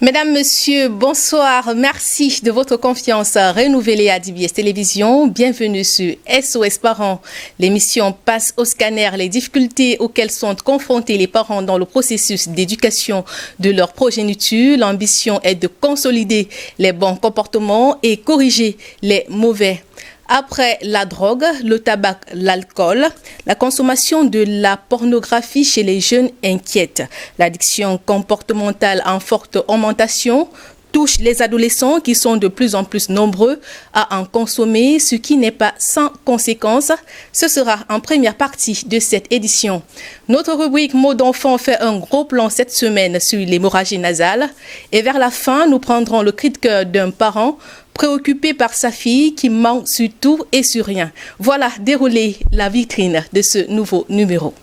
Mesdames, Messieurs, bonsoir. Merci de votre confiance renouvelée à DBS Télévision. Bienvenue sur SOS Parents. L'émission passe au scanner les difficultés auxquelles sont confrontés les parents dans le processus d'éducation de leur progéniture. L'ambition est de consolider les bons comportements et corriger les mauvais. Après la drogue, le tabac, l'alcool, la consommation de la pornographie chez les jeunes inquiète. L'addiction comportementale en forte augmentation touche les adolescents qui sont de plus en plus nombreux à en consommer, ce qui n'est pas sans conséquence. Ce sera en première partie de cette édition. Notre rubrique Mots d'enfant fait un gros plan cette semaine sur l'hémorragie nasale. Et vers la fin, nous prendrons le cri de cœur d'un parent préoccupé par sa fille qui ment sur tout et sur rien. Voilà dérouler la vitrine de ce nouveau numéro.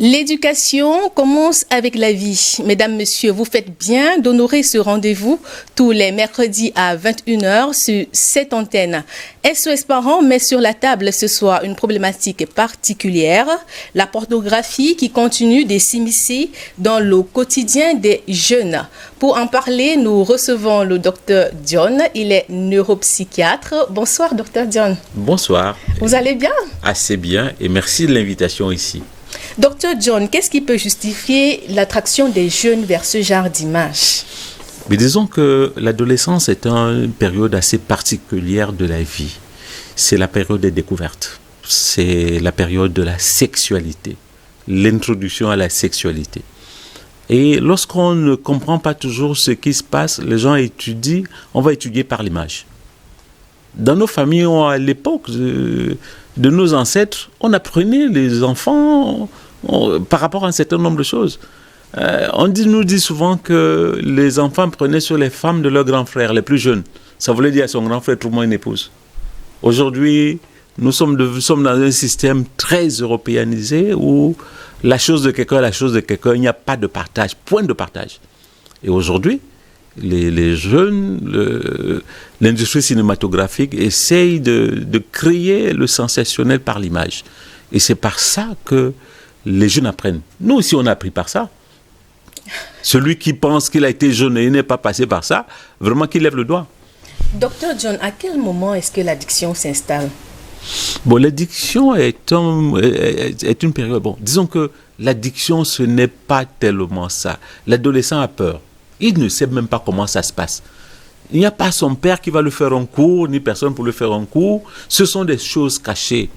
L'éducation commence avec la vie. Mesdames, Messieurs, vous faites bien d'honorer ce rendez-vous tous les mercredis à 21h sur cette antenne. SOS Parents met sur la table ce soir une problématique particulière, la pornographie qui continue de s'immiscer dans le quotidien des jeunes. Pour en parler, nous recevons le docteur John. Il est neuropsychiatre. Bonsoir, docteur John. Bonsoir. Vous allez bien? Assez bien et merci de l'invitation ici. Docteur John, qu'est-ce qui peut justifier l'attraction des jeunes vers ce genre d'image? Mais disons que l'adolescence est une période assez particulière de la vie. C'est la période des découvertes. C'est la période de la sexualité, l'introduction à la sexualité. Et lorsqu'on ne comprend pas toujours ce qui se passe, les gens étudient, on va étudier par l'image. Dans nos familles, à l'époque de nos ancêtres, on apprenait les enfants par rapport à un certain nombre de choses. On nous dit souvent que les enfants prenaient sur les femmes de leurs grands frères, les plus jeunes. Ça voulait dire à son grand frère, trouve-moi une épouse. Aujourd'hui, nous sommes dans un système très européanisé où la chose de quelqu'un est la chose de quelqu'un, il n'y a pas de partage, point de partage. Et aujourd'hui, les jeunes, l'industrie cinématographique essaye de créer le sensationnel par l'image. Et c'est par ça que les jeunes apprennent. Nous aussi, on a appris par ça. Celui qui pense qu'il a été jeune et n'est pas passé par ça, vraiment qu'il lève le doigt. Docteur John, à quel moment est-ce que l'addiction s'installe? Bon, l'addiction est une période... Bon, disons que l'addiction, ce n'est pas tellement ça. L'adolescent a peur. Il ne sait même pas comment ça se passe. Il n'y a pas son père qui va le faire en cours, ni personne pour le faire en cours. Ce sont des choses cachées.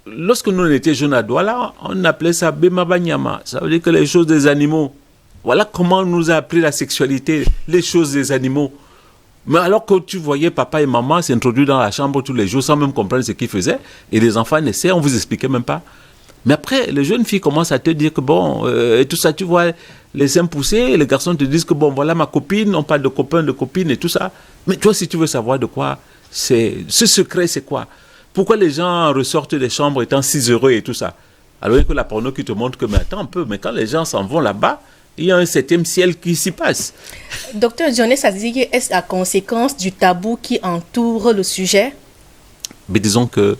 Lorsque nous on était jeunes à Douala, on appelait ça Bemabanyama. Ça veut dire que les choses des animaux. Voilà comment on nous a appris la sexualité, les choses des animaux. Mais alors que tu voyais papa et maman s'introduire dans la chambre tous les jours sans même comprendre ce qu'ils faisaient, et les enfants naissaient, on ne vous expliquait même pas. Mais après, les jeunes filles commencent à te dire que bon, et tout ça, tu vois, les seins poussés, et les garçons te disent que bon, voilà ma copine, on parle de copains, de copines et tout ça. Mais toi, si tu veux savoir de quoi, ce secret, c'est quoi? Pourquoi les gens ressortent des chambres étant si heureux et tout ça? Alors que la porno qui te montre que, mais attends un peu, mais quand les gens s'en vont là-bas, il y a un septième ciel qui s'y passe. Docteur John, est-ce la conséquence du tabou qui entoure le sujet? Mais disons que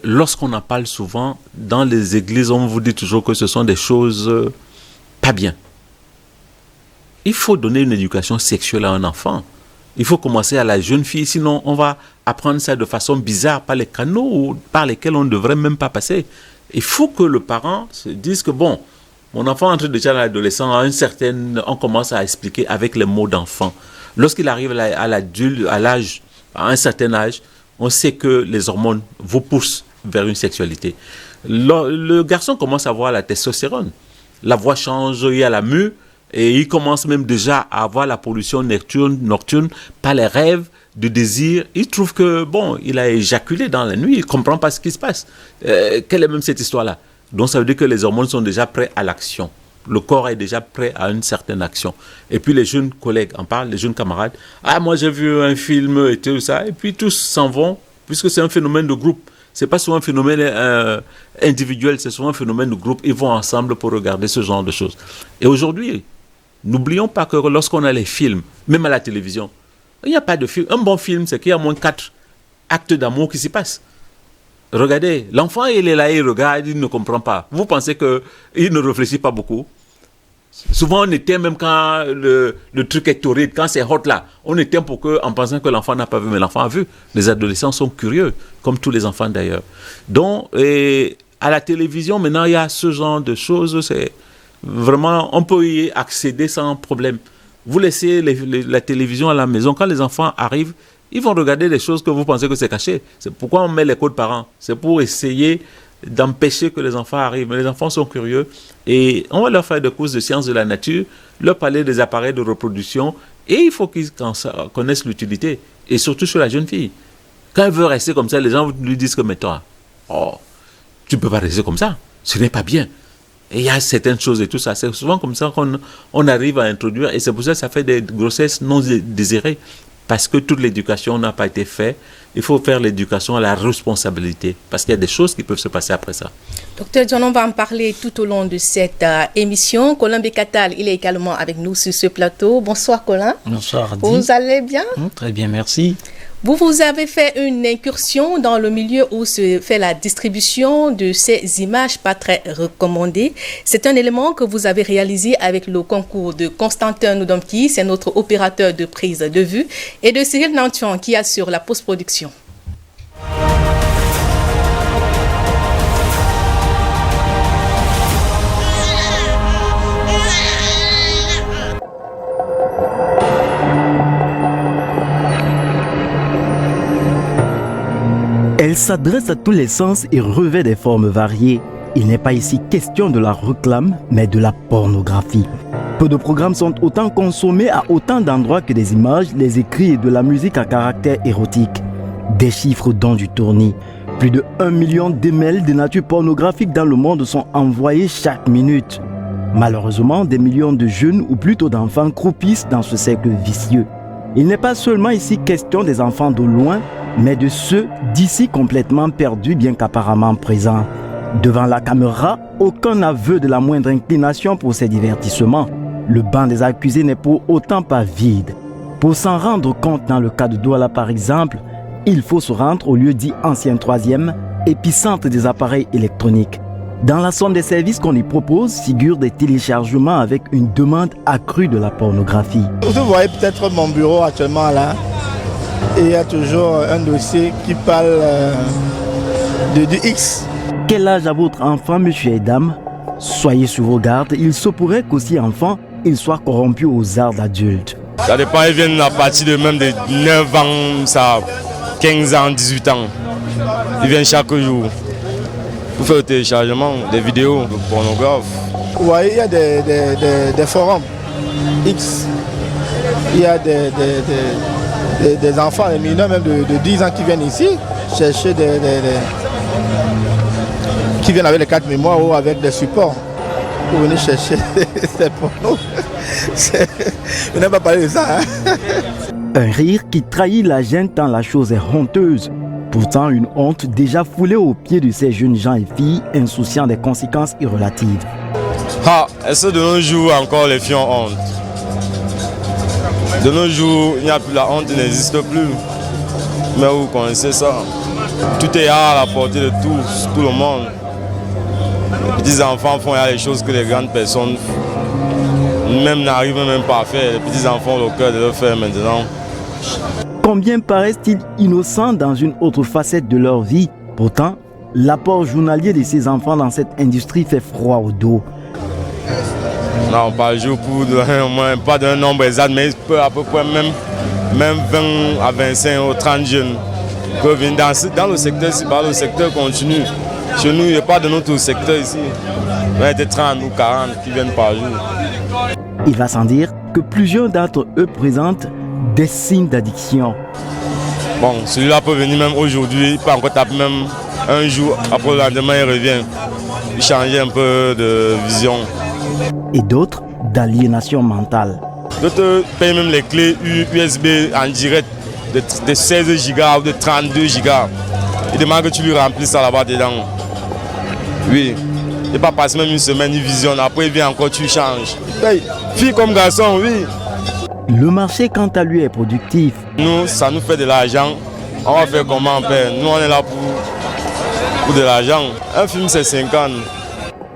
lorsqu'on en parle souvent, dans les églises, on vous dit toujours que ce sont des choses pas bien. Il faut donner une éducation sexuelle à un enfant. Il faut commencer à la jeune fille, sinon on va apprendre ça de façon bizarre par les canaux par lesquels on ne devrait même pas passer. Il faut que le parent se dise que bon, mon enfant entre déjà dans l'adolescence, on commence à expliquer avec les mots d'enfant. Lorsqu'il arrive à l'âge, à un certain âge, on sait que les hormones vous poussent vers une sexualité. Le garçon commence à avoir la testostérone. La voix change, il y a la mue, et il commence même déjà à avoir la pollution nocturne par les rêves de désir. Il trouve que, bon, il a éjaculé dans la nuit, il ne comprend pas ce qui se passe. Quelle est même cette histoire-là? Donc ça veut dire que les hormones sont déjà prêts à l'action. Le corps est déjà prêt à une certaine action. Et puis les jeunes collègues en parlent, les jeunes camarades. Ah, moi j'ai vu un film et tout ça. Et puis tous s'en vont, puisque c'est un phénomène de groupe. Ce n'est pas souvent un phénomène individuel, c'est souvent un phénomène de groupe. Ils vont ensemble pour regarder ce genre de choses. Et aujourd'hui, n'oublions pas que lorsqu'on a les films, même à la télévision, il n'y a pas de film. Un bon film, c'est qu'il y a au moins 4 acte d'amour qui s'y passe. Regardez, l'enfant, il est là, il regarde, il ne comprend pas. Vous pensez qu'il ne réfléchit pas beaucoup? Souvent, on éteint même quand le truc est torride, quand c'est hot là. On éteint en pensant que l'enfant n'a pas vu, mais l'enfant a vu. Les adolescents sont curieux, comme tous les enfants d'ailleurs. Donc, à la télévision, maintenant, il y a ce genre de choses. C'est vraiment, on peut y accéder sans problème. Vous laissez la télévision à la maison, quand les enfants arrivent, ils vont regarder des choses que vous pensez que c'est caché. C'est pourquoi on met les codes parents. C'est pour essayer d'empêcher que les enfants arrivent. Mais les enfants sont curieux et on va leur faire des courses de sciences de la nature, leur parler des appareils de reproduction et il faut qu'ils connaissent l'utilité. Et surtout sur la jeune fille. Quand elle veut rester comme ça, les gens lui disent que mais toi, tu ne peux pas rester comme ça. Ce n'est pas bien. Et il y a certaines choses et tout ça. C'est souvent comme ça qu'on arrive à introduire et c'est pour ça que ça fait des grossesses non désirées. Parce que toute l'éducation n'a pas été faite. Il faut faire l'éducation à la responsabilité. Parce qu'il y a des choses qui peuvent se passer après ça. Docteur John, on va en parler tout au long de cette émission. Colin Bekatal, il est également avec nous sur ce plateau. Bonsoir Colin. Bonsoir Adi. Vous allez bien? Très bien, merci. Vous avez fait une incursion dans le milieu où se fait la distribution de ces images pas très recommandées. C'est un élément que vous avez réalisé avec le concours de Constantin Noudomki, c'est notre opérateur de prise de vue, et de Cyril Nantion qui assure la post-production. Elle s'adresse à tous les sens et revêt des formes variées. Il n'est pas ici question de la réclame, mais de la pornographie. Peu de programmes sont autant consommés à autant d'endroits que des images, les écrits et de la musique à caractère érotique. Des chiffres dont du tournis. Plus de 1 million d'emails de nature pornographique dans le monde sont envoyés chaque minute. Malheureusement, des millions de jeunes ou plutôt d'enfants croupissent dans ce cercle vicieux. Il n'est pas seulement ici question des enfants de loin, mais de ceux d'ici complètement perdus bien qu'apparemment présents. Devant la caméra, aucun aveu de la moindre inclination pour ces divertissements. Le banc des accusés n'est pour autant pas vide. Pour s'en rendre compte dans le cas de Douala par exemple, il faut se rendre au lieu dit ancien 3e, épicentre des appareils électroniques. Dans la somme des services qu'on y propose figurent des téléchargements avec une demande accrue de la pornographie. Vous voyez peut-être mon bureau actuellement là. Et il y a toujours un dossier qui parle du X. Quel âge a votre enfant, monsieur et dame? Soyez sur vos gardes, il se pourrait qu'aussi enfant, il soit corrompu aux arts d'adultes. Ça dépend, ils viennent à partir de même de 9 ans, 15 ans, 18 ans. Ils viennent chaque jour pour faire le téléchargement des vidéos de pornographes. Vous voyez, il y a des forums X. Il y a des enfants, des mineurs même de 10 ans qui viennent ici chercher qui viennent avec les cartes mémoire ou avec des supports pour venir chercher des pornos. Je n'ai pas parlé de ça. Un rire qui trahit la gêne tant la chose est honteuse. Pourtant, une honte déjà foulée aux pieds de ces jeunes gens et filles insouciants des conséquences irrelatives. Est-ce que de nos jours encore les filles ont honte? De nos jours, il n'y a plus la honte, n'existe plus. Mais vous connaissez ça. Tout est à la portée de tout le monde. Les petits enfants font les choses que les grandes personnes même n'arrivent même pas à faire. Les petits enfants ont le cœur de le faire maintenant. Combien paraissent-ils innocents dans une autre facette de leur vie? Pourtant, l'apport journalier de ces enfants dans cette industrie fait froid au dos. Non, par jour, pour au moins, pas d'un nombre exact, mais à peu près même 20 à 25 ou 30 jeunes peuvent venir dans le secteur, si le secteur continue. Chez nous, il n'y a pas de notre secteur ici. Il y a des 30 ou 40 qui viennent par jour. Il va sans dire que plusieurs d'entre eux présentent des signes d'addiction. Bon, celui-là peut venir même aujourd'hui, il peut encore taper même un jour, après le lendemain il revient. Il change un peu de vision. Et d'autres d'aliénation mentale. D'autres payent même les clés USB en direct de 16 Go ou de 32 Go. Il demande que tu lui remplisses ça là-bas dedans. Oui. Il n'est pas passé même une semaine, il visionne. Après il vient encore, tu changes. Fille comme garçon, oui. Le marché, quant à lui, est productif. Nous, ça nous fait de l'argent On va faire comment, père? Nous, on est là pour de l'argent. Un film, c'est 50.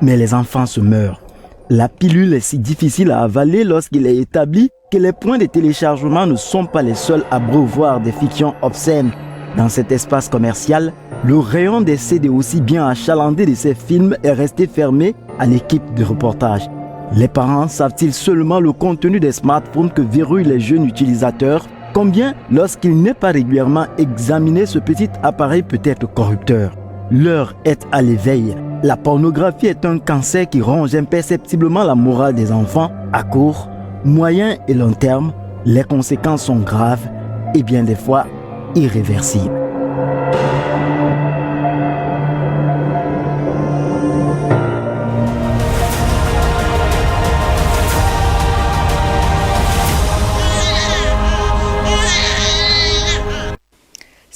Mais les enfants se meurent. La pilule est si difficile à avaler lorsqu'il est établi que les points de téléchargement ne sont pas les seuls à abreuvoir des fictions obscènes. Dans cet espace commercial, le rayon des CD aussi bien achalandé de ces films est resté fermé à l'équipe de reportage. Les parents savent-ils seulement le contenu des smartphones que verrouillent les jeunes utilisateurs? Combien, lorsqu'il n'est pas régulièrement examiné, ce petit appareil peut être corrupteur? L'heure est à l'éveil. La pornographie est un cancer qui ronge imperceptiblement la morale des enfants. À court, moyen et long terme, les conséquences sont graves et bien des fois irréversibles.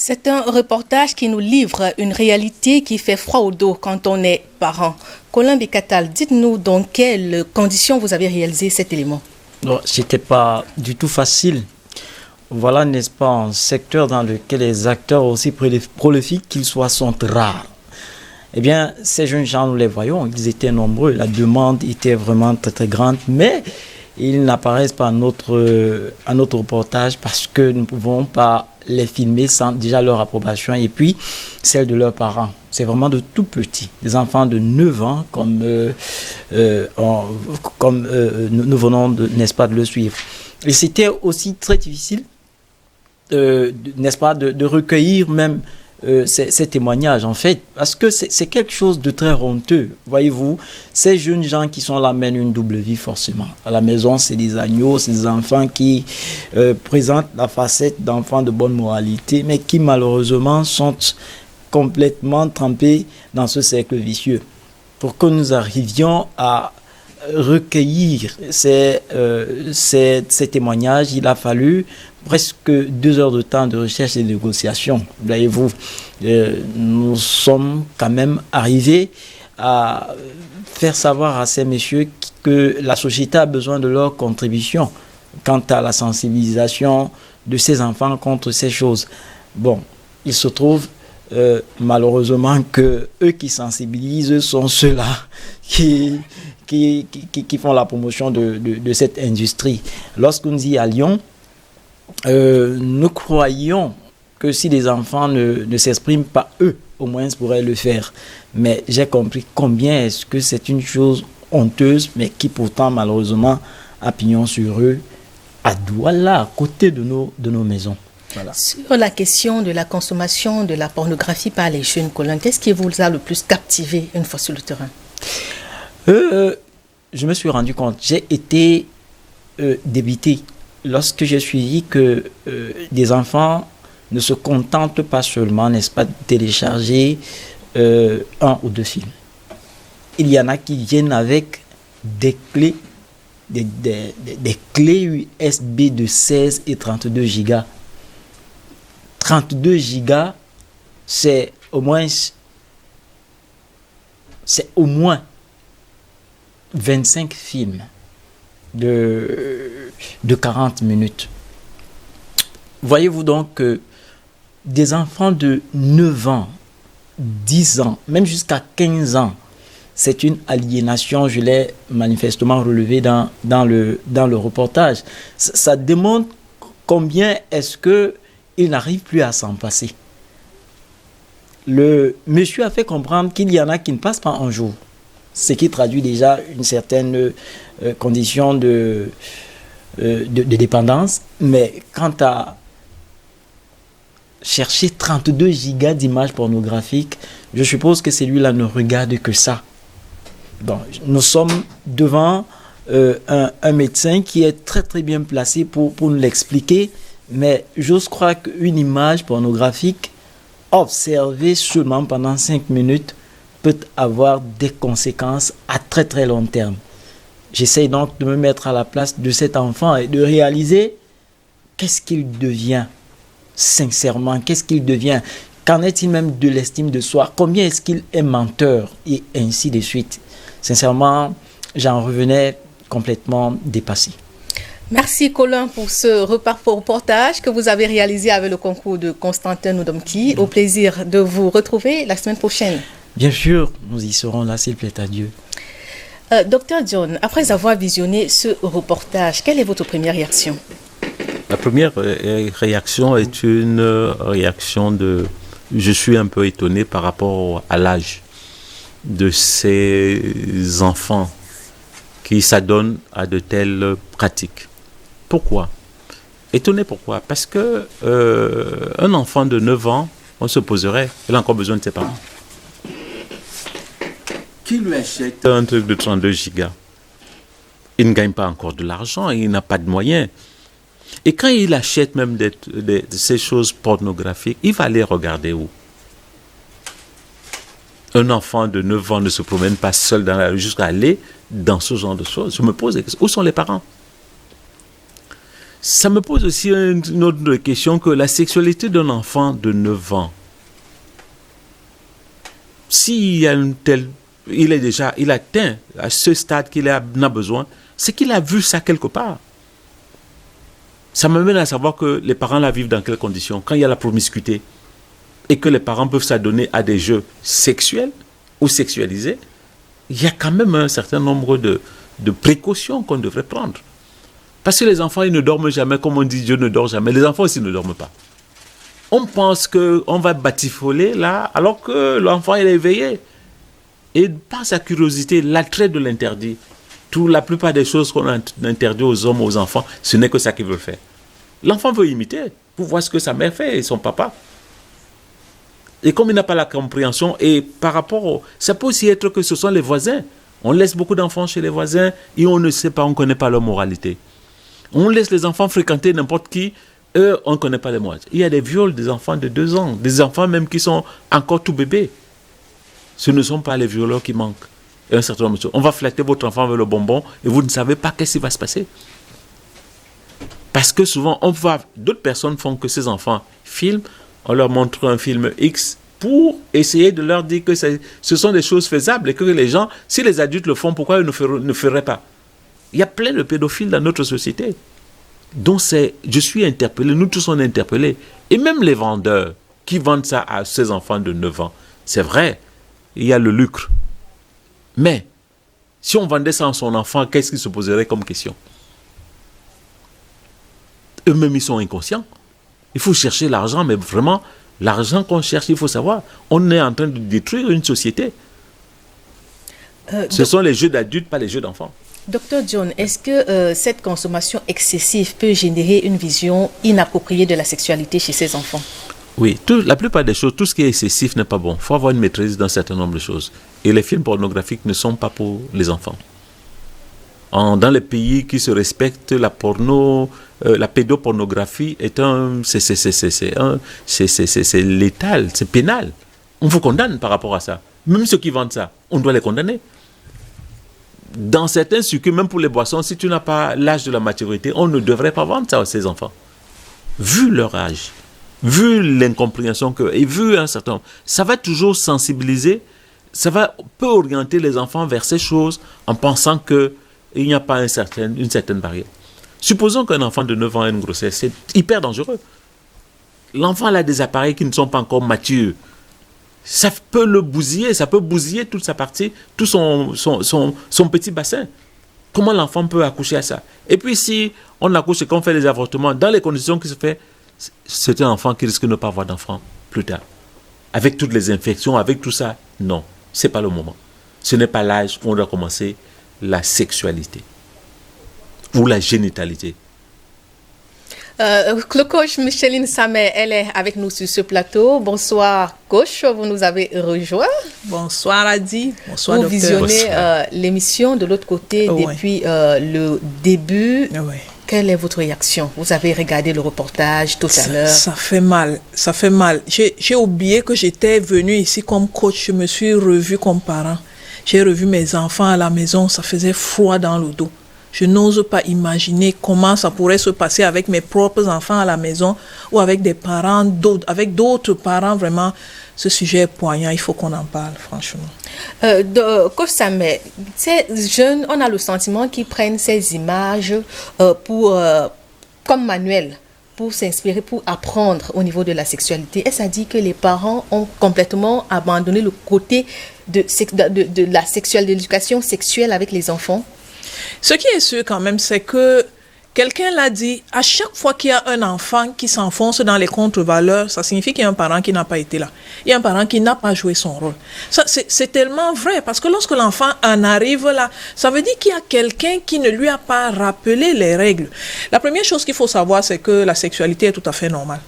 C'est un reportage qui nous livre une réalité qui fait froid au dos quand on est parent. Colin Bekatal, dites-nous dans quelles conditions vous avez réalisé cet élément. C'était pas du tout facile. Voilà, n'est-ce pas, un secteur dans lequel les acteurs aussi prolifiques qu'ils soient sont rares. Eh bien, ces jeunes gens, nous les voyons, ils étaient nombreux. La demande était vraiment très très grande, mais ils n'apparaissent pas à notre reportage parce que nous ne pouvons pas les filmer sans déjà leur approbation et puis celle de leurs parents. C'est vraiment de tout petits, des enfants de 9 ans comme nous venons n'est-ce pas, de le suivre. Et c'était aussi très difficile, n'est-ce pas, de recueillir même ces témoignages en fait, parce que c'est quelque chose de très honteux. Voyez-vous, ces jeunes gens qui sont là mènent une double vie forcément. À la maison, c'est des agneaux, c'est des enfants qui présentent la facette d'enfants de bonne moralité, mais qui malheureusement sont complètement trempés dans ce cercle vicieux. Pour que nous arrivions à recueillir ces témoignages, il a fallu presque 2 heures de temps de recherche et de négociation. Voyez-vous, nous sommes quand même arrivés à faire savoir à ces messieurs que la société a besoin de leur contribution quant à la sensibilisation de ces enfants contre ces choses. Bon, il se trouve malheureusement que eux qui sensibilisent sont ceux-là qui font la promotion de cette industrie. Lorsque nous y allions, nous croyions que si les enfants ne s'expriment pas, eux, au moins, pourraient le faire. Mais j'ai compris combien est-ce que c'est une chose honteuse, mais qui pourtant, malheureusement, a pignon sur eux, à Douala, à côté de nos maisons. Voilà. Sur la question de la consommation de la pornographie par les jeunes, Colin, qu'est-ce qui vous a le plus captivé une fois sur le terrain? Je me suis rendu compte, j'ai été débité lorsque j'ai suivi que des enfants ne se contentent pas seulement, n'est-ce pas, de télécharger 1 ou 2 films. Il y en a qui viennent avec des clés, des clés USB de 16 et 32 gigas. 32 gigas, c'est au moins 25 films de 40 minutes. Voyez-vous donc que des enfants de 9 ans, 10 ans, même jusqu'à 15 ans, c'est une aliénation, je l'ai manifestement relevé dans le reportage. Ça démontre combien est-ce qu'il n'arrive plus à s'en passer. Le monsieur a fait comprendre qu'il y en a qui ne passent pas un jour, ce qui traduit déjà une certaine condition de dépendance. Mais quant à chercher 32 gigas d'images pornographiques, je suppose que celui-là ne regarde que ça. Bon, nous sommes devant un médecin qui est très très bien placé pour nous l'expliquer, mais j'ose croire qu'une image pornographique observée seulement pendant 5 minutes peut avoir des conséquences à très très long terme. J'essaie donc de me mettre à la place de cet enfant et de réaliser qu'est-ce qu'il devient sincèrement, qu'est-ce qu'il devient, qu'en est-il même de l'estime de soi, combien est-ce qu'il est menteur et ainsi de suite. Sincèrement, j'en revenais complètement dépassé. Merci Colin pour ce reportage que vous avez réalisé avec le concours de Constantin Noudomki. Au plaisir de vous retrouver la semaine prochaine. Bien sûr, nous y serons là s'il plaît à Dieu. Docteur John, après avoir visionné ce reportage, quelle est votre première réaction? La première réaction est une réaction de... Je suis un peu étonné par rapport à l'âge de ces enfants qui s'adonnent à de telles pratiques. Pourquoi? Étonné pourquoi? Parce que un enfant de 9 ans, on se poserait, il a encore besoin de ses parents. Qui lui achète un truc de 32 gigas? Il ne gagne pas encore de l'argent, il n'a pas de moyens. Et quand il achète même ces choses pornographiques, il va les regarder où? Un enfant de 9 ans ne se promène pas seul dans la rue jusqu'à aller dans ce genre de choses. Je me pose des questions. Où sont les parents? Ça me pose aussi une autre question, que la sexualité d'un enfant de 9 ans, s'il y a il atteint à ce stade qu'il en a besoin, c'est qu'il a vu ça quelque part. Ça me mène à savoir que les parents la vivent dans quelles conditions. Quand il y a la promiscuité et que les parents peuvent s'adonner à des jeux sexuels ou sexualisés, il y a quand même un certain nombre de précautions qu'on devrait prendre. Parce que les enfants, ils ne dorment jamais, comme on dit, Dieu ne dort jamais. Les enfants aussi ne dorment pas. On pense qu'on va batifoler là, alors que l'enfant est éveillé. Et par sa curiosité, l'attrait de l'interdit, la plupart des choses qu'on a interdit aux hommes, aux enfants, ce n'est que ça qu'ils veulent faire. L'enfant veut imiter pour voir ce que sa mère fait et son papa. Et comme il n'a pas la compréhension, et par rapport ça peut aussi être que ce sont les voisins. On laisse beaucoup d'enfants chez les voisins et on ne sait pas, on ne connaît pas leur moralité. On laisse les enfants fréquenter n'importe qui, eux, on ne connaît pas les morales. Il y a des viols des enfants de 2 ans, des enfants même qui sont encore tout bébés. Ce ne sont pas les violeurs qui manquent. Et un certain nombre de choses. On va flatter votre enfant avec le bonbon et vous ne savez pas qu'est-ce qui va se passer. Parce que souvent, d'autres personnes font que ces enfants filment, on leur montre un film X pour essayer de leur dire que ce sont des choses faisables et que les gens, si les adultes le font, pourquoi ils ne feraient pas? Il y a plein de pédophiles dans notre société. Donc je suis interpellé, nous tous on est interpellés. Et même les vendeurs qui vendent ça à ces enfants de 9 ans, c'est vrai, il y a le lucre. Mais, si on vendait ça à son enfant, qu'est-ce qui se poserait comme question? Eux-mêmes, ils sont inconscients. Il faut chercher l'argent, mais vraiment, l'argent qu'on cherche, il faut savoir. On est en train de détruire une société. Ce sont les jeux d'adultes, pas les jeux d'enfants. Docteur John, est-ce que cette consommation excessive peut générer une vision inappropriée de la sexualité chez ces enfants? Oui, la plupart des choses, tout ce qui est excessif n'est pas bon. Il faut avoir une maîtrise d'un certain nombre de choses. Et les films pornographiques ne sont pas pour les enfants. Dans les pays qui se respectent, la pédopornographie c'est létal, c'est pénal. On vous condamne par rapport à ça. Même ceux qui vendent ça, on doit les condamner. Dans certains circuits, même pour les boissons, si tu n'as pas l'âge de la maturité, on ne devrait pas vendre ça à ces enfants. Vu leur âge, vu l'incompréhension et vu un certain nombre, ça va toujours sensibiliser, peut orienter les enfants vers ces choses en pensant qu'il n'y a pas une certaine barrière. Supposons qu'un enfant de 9 ans a une grossesse, c'est hyper dangereux. L'enfant a des appareils qui ne sont pas encore matures. Ça peut le bousiller, ça peut bousiller toute sa partie, tout son petit bassin. Comment l'enfant peut accoucher à ça? Et puis si on accouche et qu'on fait des avortements, dans les conditions qui se fait, c'est un enfant qui risque de ne pas avoir d'enfant plus tard. Avec toutes les infections, avec tout ça, non, ce n'est pas le moment. Ce n'est pas l'âge où on doit commencer la sexualité ou la génitalité. Le coach Micheline Samet, elle est avec nous sur ce plateau. Bonsoir coach, vous nous avez rejoint. Bonsoir Adi, bonsoir vous docteur. Vous visionnez l'émission de l'autre côté depuis le début. Quelle est votre réaction? Vous avez regardé le reportage tout à l'heure. Ça fait mal, ça fait mal. J'ai oublié que j'étais venue ici comme coach. Je me suis revue comme parent. J'ai revu mes enfants à la maison, ça faisait froid dans le dos. Je n'ose pas imaginer comment ça pourrait se passer avec mes propres enfants à la maison ou avec des parents, avec d'autres parents. Vraiment, ce sujet est poignant. Il faut qu'on en parle, franchement. Coach Samet, ces jeunes, on a le sentiment qu'ils prennent ces images comme manuel pour s'inspirer, pour apprendre au niveau de la sexualité. Est-ce à dire que les parents ont complètement abandonné le côté de l'éducation sexuelle avec les enfants? Ce qui est sûr quand même, c'est que quelqu'un l'a dit, à chaque fois qu'il y a un enfant qui s'enfonce dans les contre-valeurs, ça signifie qu'il y a un parent qui n'a pas été là. Il y a un parent qui n'a pas joué son rôle. Ça, c'est tellement vrai, parce que lorsque l'enfant en arrive là, ça veut dire qu'il y a quelqu'un qui ne lui a pas rappelé les règles. La première chose qu'il faut savoir, c'est que la sexualité est tout à fait normale.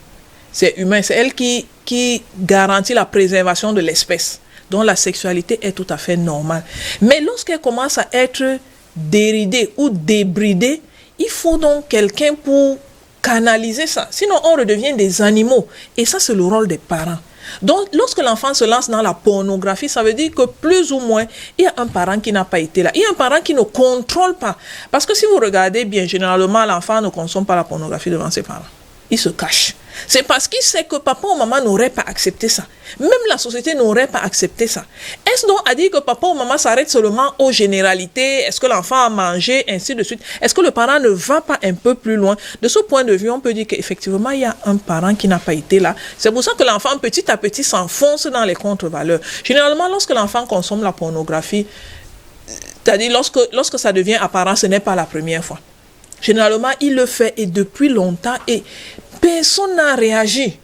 C'est humain, c'est elle qui garantit la préservation de l'espèce. Donc la sexualité est tout à fait normale. Mais lorsqu'elle commence à être déridée ou débridée, il faut donc quelqu'un pour canaliser ça. Sinon, on redevient des animaux. Et ça, c'est le rôle des parents. Donc, lorsque l'enfant se lance dans la pornographie, ça veut dire que plus ou moins, il y a un parent qui n'a pas été là. Il y a un parent qui ne contrôle pas. Parce que si vous regardez bien, généralement, l'enfant ne consomme pas la pornographie devant ses parents. Il se cache. C'est parce qu'il sait que papa ou maman n'aurait pas accepté ça. Même la société n'aurait pas accepté ça. Est-ce donc à dire que papa ou maman s'arrête seulement aux généralités? Est-ce que l'enfant a mangé, ainsi de suite? Est-ce que le parent ne va pas un peu plus loin? De ce point de vue, on peut dire qu'effectivement, il y a un parent qui n'a pas été là. C'est pour ça que l'enfant, petit à petit, s'enfonce dans les contre-valeurs. Généralement, lorsque l'enfant consomme la pornographie, c'est-à-dire lorsque ça devient apparent, ce n'est pas la première fois. Généralement, il le fait et depuis longtemps et personne n'a réagi.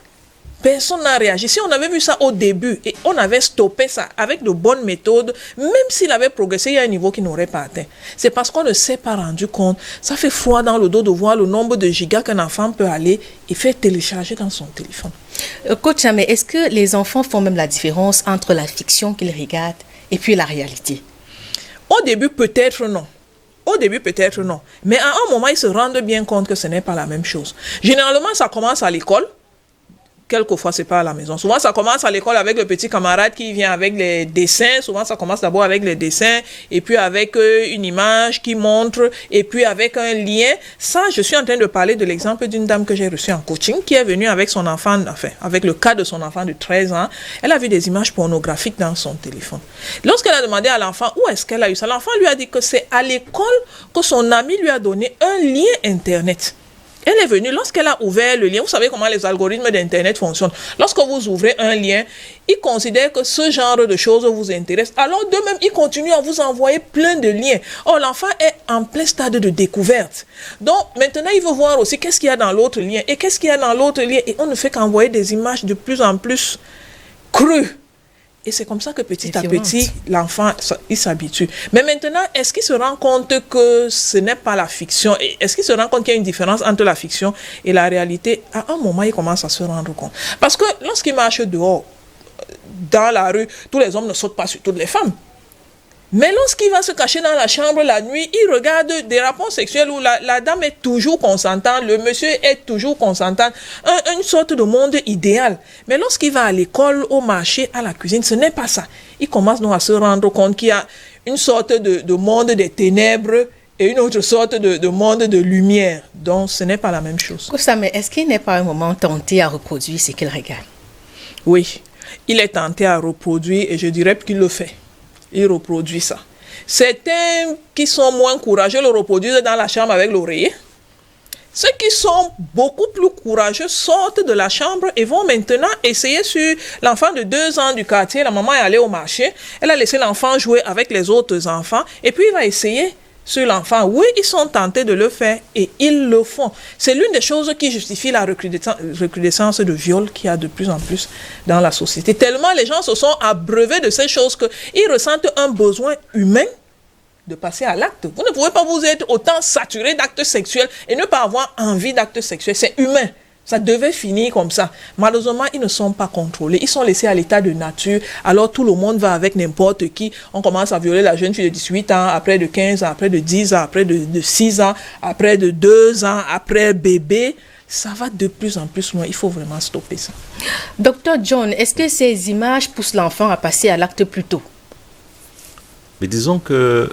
Personne n'a réagi. Si on avait vu ça au début et on avait stoppé ça avec de bonnes méthodes, même s'il avait progressé, il y a un niveau qu'il n'aurait pas atteint. C'est parce qu'on ne s'est pas rendu compte. Ça fait froid dans le dos de voir le nombre de gigas qu'un enfant peut aller et faire télécharger dans son téléphone. Coach Samet, est-ce que les enfants font même la différence entre la fiction qu'ils regardent et puis la réalité? Au début, peut-être non. Au début, peut-être non. Mais à un moment, ils se rendent bien compte que ce n'est pas la même chose. Généralement, ça commence à l'école. Quelquefois, c'est pas à la maison. Souvent, ça commence à l'école avec le petit camarade qui vient avec les dessins. Souvent, ça commence d'abord avec les dessins et puis avec une image qui montre et puis avec un lien. Ça, je suis en train de parler de l'exemple d'une dame que j'ai reçue en coaching qui est venue avec son enfant, enfin, avec le cas de son enfant de 13 ans. Elle a vu des images pornographiques dans son téléphone. Lorsqu'elle a demandé à l'enfant où est-ce qu'elle a eu ça, l'enfant lui a dit que c'est à l'école que son ami lui a donné un lien Internet. Elle est venue, lorsqu'elle a ouvert le lien, vous savez comment les algorithmes d'Internet fonctionnent. Lorsque vous ouvrez un lien, ils considèrent que ce genre de choses vous intéresse. Alors de même, ils continuent à vous envoyer plein de liens. Or, l'enfant est en plein stade de découverte. Donc, maintenant, il veut voir aussi qu'est-ce qu'il y a dans l'autre lien. Et qu'est-ce qu'il y a dans l'autre lien. Et on ne fait qu'envoyer des images de plus en plus crues. Et c'est comme ça que petit à petit, l'enfant, il s'habitue. Mais maintenant, est-ce qu'il se rend compte que ce n'est pas la fiction? Est-ce qu'il se rend compte qu'il y a une différence entre la fiction et la réalité? À un moment, il commence à se rendre compte. Parce que lorsqu'il marche dehors, dans la rue, tous les hommes ne sautent pas sur toutes les femmes. Mais lorsqu'il va se cacher dans la chambre la nuit, il regarde des rapports sexuels où la dame est toujours consentante, le monsieur est toujours consentant, une sorte de monde idéal. Mais lorsqu'il va à l'école, au marché, à la cuisine, ce n'est pas ça. Il commence donc à se rendre compte qu'il y a une sorte de monde des ténèbres et une autre sorte de monde de lumière. Donc, ce n'est pas la même chose. Mais est-ce qu'il n'est pas un moment tenté à reproduire ce qu'il regarde? Oui, il est tenté à reproduire et je dirais qu'il le fait. Il reproduit ça. Certains qui sont moins courageux le reproduisent dans la chambre avec l'oreiller. Ceux qui sont beaucoup plus courageux sortent de la chambre et vont maintenant essayer sur l'enfant de 2 ans du quartier. La maman est allée au marché. Elle a laissé l'enfant jouer avec les autres enfants. Et puis, il va essayer sur l'enfant. Oui, ils sont tentés de le faire et ils le font. C'est l'une des choses qui justifie la recrudescence de viol qu'il y a de plus en plus dans la société. Tellement les gens se sont abreuvés de ces choses qu'ils ressentent un besoin humain de passer à l'acte. Vous ne pouvez pas vous être autant saturé d'actes sexuels et ne pas avoir envie d'actes sexuels. C'est humain. Ça devait finir comme ça. Malheureusement, ils ne sont pas contrôlés. Ils sont laissés à l'état de nature. Alors, tout le monde va avec n'importe qui. On commence à violer la jeune fille de 18 ans, après de 15 ans, après de 10 ans, après de 6 ans, après de 2 ans, après bébé. Ça va de plus en plus loin. Il faut vraiment stopper ça. Docteur John, est-ce que ces images poussent l'enfant à passer à l'acte plus tôt? Mais disons que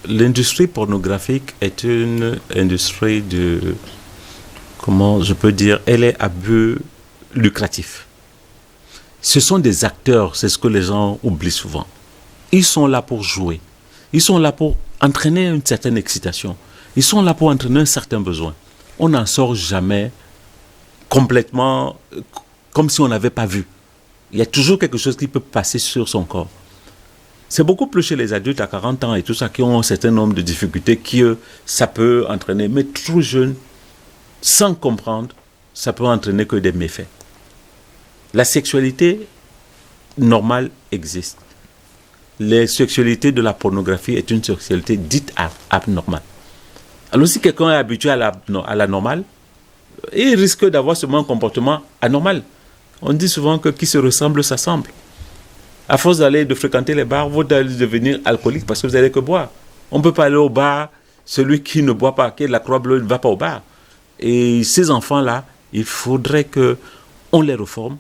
l'industrie pornographique est une industrie de, comment je peux dire, elle est à but lucratif. Ce sont des acteurs, c'est ce que les gens oublient souvent. Ils sont là pour jouer. Ils sont là pour entraîner une certaine excitation. Ils sont là pour entraîner un certain besoin. On n'en sort jamais complètement comme si on n'avait pas vu. Il y a toujours quelque chose qui peut passer sur son corps. C'est beaucoup plus chez les adultes à 40 ans et tout ça qui ont un certain nombre de difficultés qui, ça peut entraîner. Mais trop jeune, sans comprendre, ça peut entraîner que des méfaits. La sexualité normale existe. La sexualité de la pornographie est une sexualité dite abnormale. Alors si quelqu'un est habitué à la normale, il risque d'avoir seulement un comportement anormal. On dit souvent que qui se ressemble s'assemble. À force de fréquenter les bars, vous allez devenir alcoolique parce que vous n'allez que boire. On ne peut pas aller au bar, celui qui ne boit pas, qui est de la Croix-Bleue, ne va pas au bar. Et ces enfants-là, il faudrait qu'on les reforme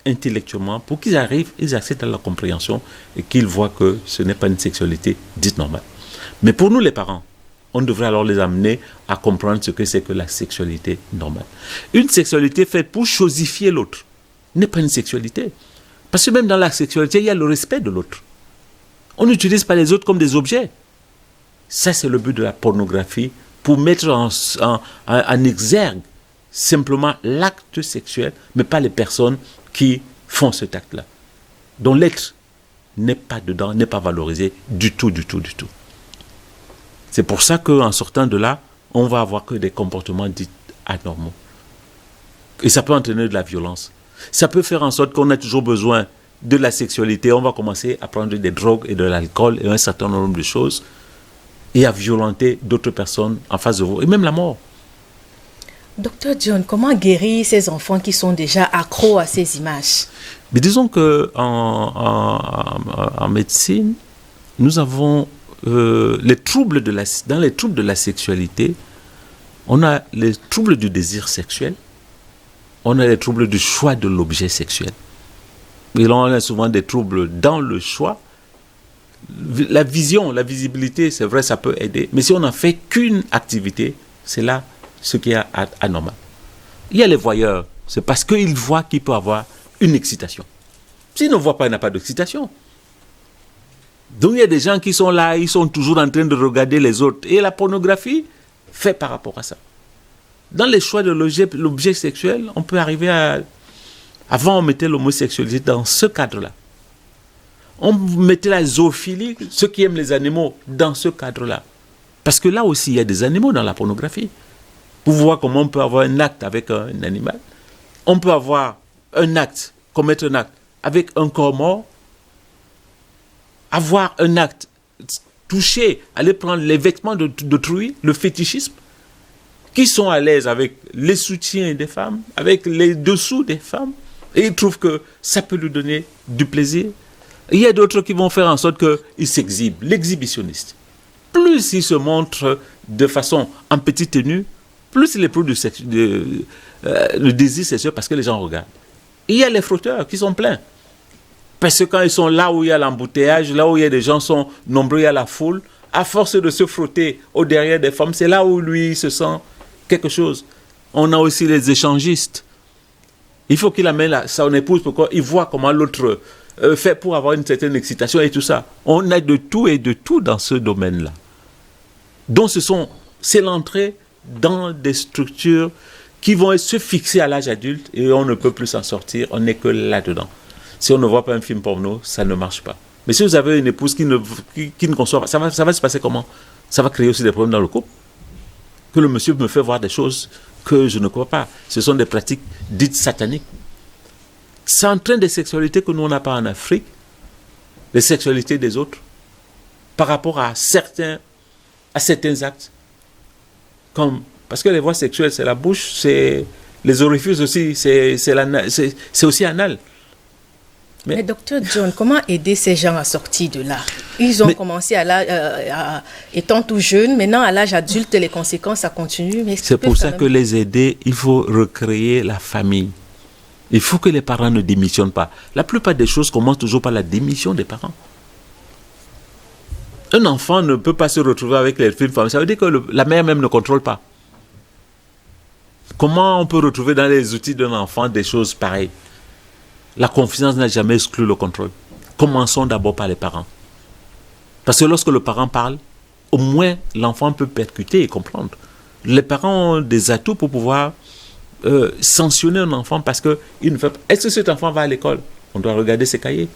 intellectuellement pour qu'ils arrivent, ils accèdent à la compréhension et qu'ils voient que ce n'est pas une sexualité dite normale. Mais pour nous les parents, on devrait alors les amener à comprendre ce que c'est que la sexualité normale. Une sexualité faite pour chosifier l'autre n'est pas une sexualité. Parce que même dans la sexualité, il y a le respect de l'autre. On n'utilise pas les autres comme des objets. Ça, c'est le but de la pornographie, pour mettre en exergue simplement l'acte sexuel, mais pas les personnes qui font cet acte-là. Dont l'être n'est pas dedans, n'est pas valorisé du tout, du tout, du tout. C'est pour ça qu'en sortant de là, on va avoir que des comportements dits anormaux. Et ça peut entraîner de la violence. Ça peut faire en sorte qu'on a toujours besoin de la sexualité. On va commencer à prendre des drogues et de l'alcool et un certain nombre de choses et à violenter d'autres personnes en face de vous. Et même la mort. Docteur John, comment guérir ces enfants qui sont déjà accros à ces images? Mais disons qu'en médecine, nous avons dans les troubles de la sexualité, on a les troubles du désir sexuel, on a les troubles du choix de l'objet sexuel. Et là, on a souvent des troubles dans le choix. La vision, la visibilité, c'est vrai, ça peut aider. Mais si on n'en fait qu'une activité, c'est là ce qui est anormal. Il y a les voyeurs. C'est parce qu'ils voient qu'il peut avoir une excitation. S'ils ne voient pas, il n'y a pas d'excitation. Donc il y a des gens qui sont là, ils sont toujours en train de regarder les autres. Et la pornographie fait par rapport à ça. Dans les choix de l'objet sexuel, on peut arriver à... Avant, on mettait l'homosexualité dans ce cadre-là. On mettait la zoophilie, ceux qui aiment les animaux, dans ce cadre-là. Parce que là aussi, il y a des animaux dans la pornographie. Pour voir comment on peut avoir un acte avec un animal. On peut avoir un acte, commettre un acte avec un corps mort. Avoir un acte, toucher, aller prendre les vêtements d'autrui, le fétichisme, qui sont à l'aise avec les soutiens des femmes, avec les dessous des femmes, et ils trouvent que ça peut lui donner du plaisir. Il y a d'autres qui vont faire en sorte qu'ils s'exhibent, l'exhibitionniste. Plus il se montre de façon en petite tenue, plus il éprouve le désir sexuel parce que les gens regardent. Il y a les frotteurs qui sont pleins. Parce que quand ils sont là où il y a l'embouteillage, là où il y a des gens sont nombreux, il y a la foule, à force de se frotter au derrière des femmes, c'est là où lui se sent quelque chose. On a aussi les échangistes. Il faut qu'il amène son épouse pour qu'il voit comment l'autre fait pour avoir une certaine excitation et tout ça. On a de tout et de tout dans ce domaine-là. Donc c'est l'entrée dans des structures qui vont se fixer à l'âge adulte et on ne peut plus s'en sortir, on n'est que là-dedans. Si on ne voit pas un film porno, ça ne marche pas. Mais si vous avez une épouse qui ne conçoit pas, ça va se passer comment? Ça va créer aussi des problèmes dans le couple. Que le monsieur me fait voir des choses que je ne crois pas. Ce sont des pratiques dites sataniques. Ça entraîne des sexualités que nous, on n'a pas en Afrique. Les sexualités des autres. Par rapport à certains actes. Parce que les voies sexuelles, c'est la bouche, c'est les orifices aussi, c'est aussi anal. Mais docteur John, comment aider ces gens à sortir de là? Ils ont commencé étant tout jeunes, maintenant à l'âge adulte, les conséquences, ça continue. Mais c'est pour ça que les aider, il faut recréer la famille. Il faut que les parents ne démissionnent pas. La plupart des choses commencent toujours par la démission des parents. Un enfant ne peut pas se retrouver avec les films famille. Ça veut dire que la mère même ne contrôle pas. Comment on peut retrouver dans les outils d'un enfant des choses pareilles? La confiance n'a jamais exclu le contrôle. Commençons d'abord par les parents. Parce que lorsque le parent parle, au moins l'enfant peut percuter et comprendre. Les parents ont des atouts pour pouvoir sanctionner un enfant parce qu'il ne fait pas. Est-ce que cet enfant va à l'école? On doit regarder ses cahiers.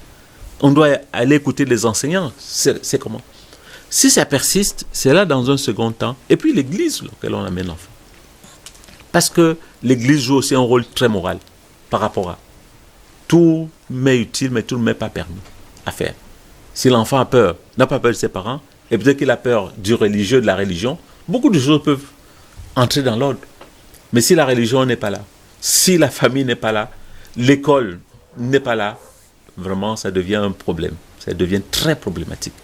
On doit aller écouter les enseignants. C'est comment? Si ça persiste, c'est là dans un second temps. Et puis l'église auquel on amène l'enfant. Parce que l'église joue aussi un rôle très moral par rapport à tout m'est utile, mais tout ne m'est pas permis à faire. Si l'enfant a peur, n'a pas peur de ses parents, et peut-être qu'il a peur du religieux, de la religion, beaucoup de choses peuvent entrer dans l'ordre. Mais si la religion n'est pas là, si la famille n'est pas là, l'école n'est pas là, vraiment ça devient un problème. Ça devient très problématique.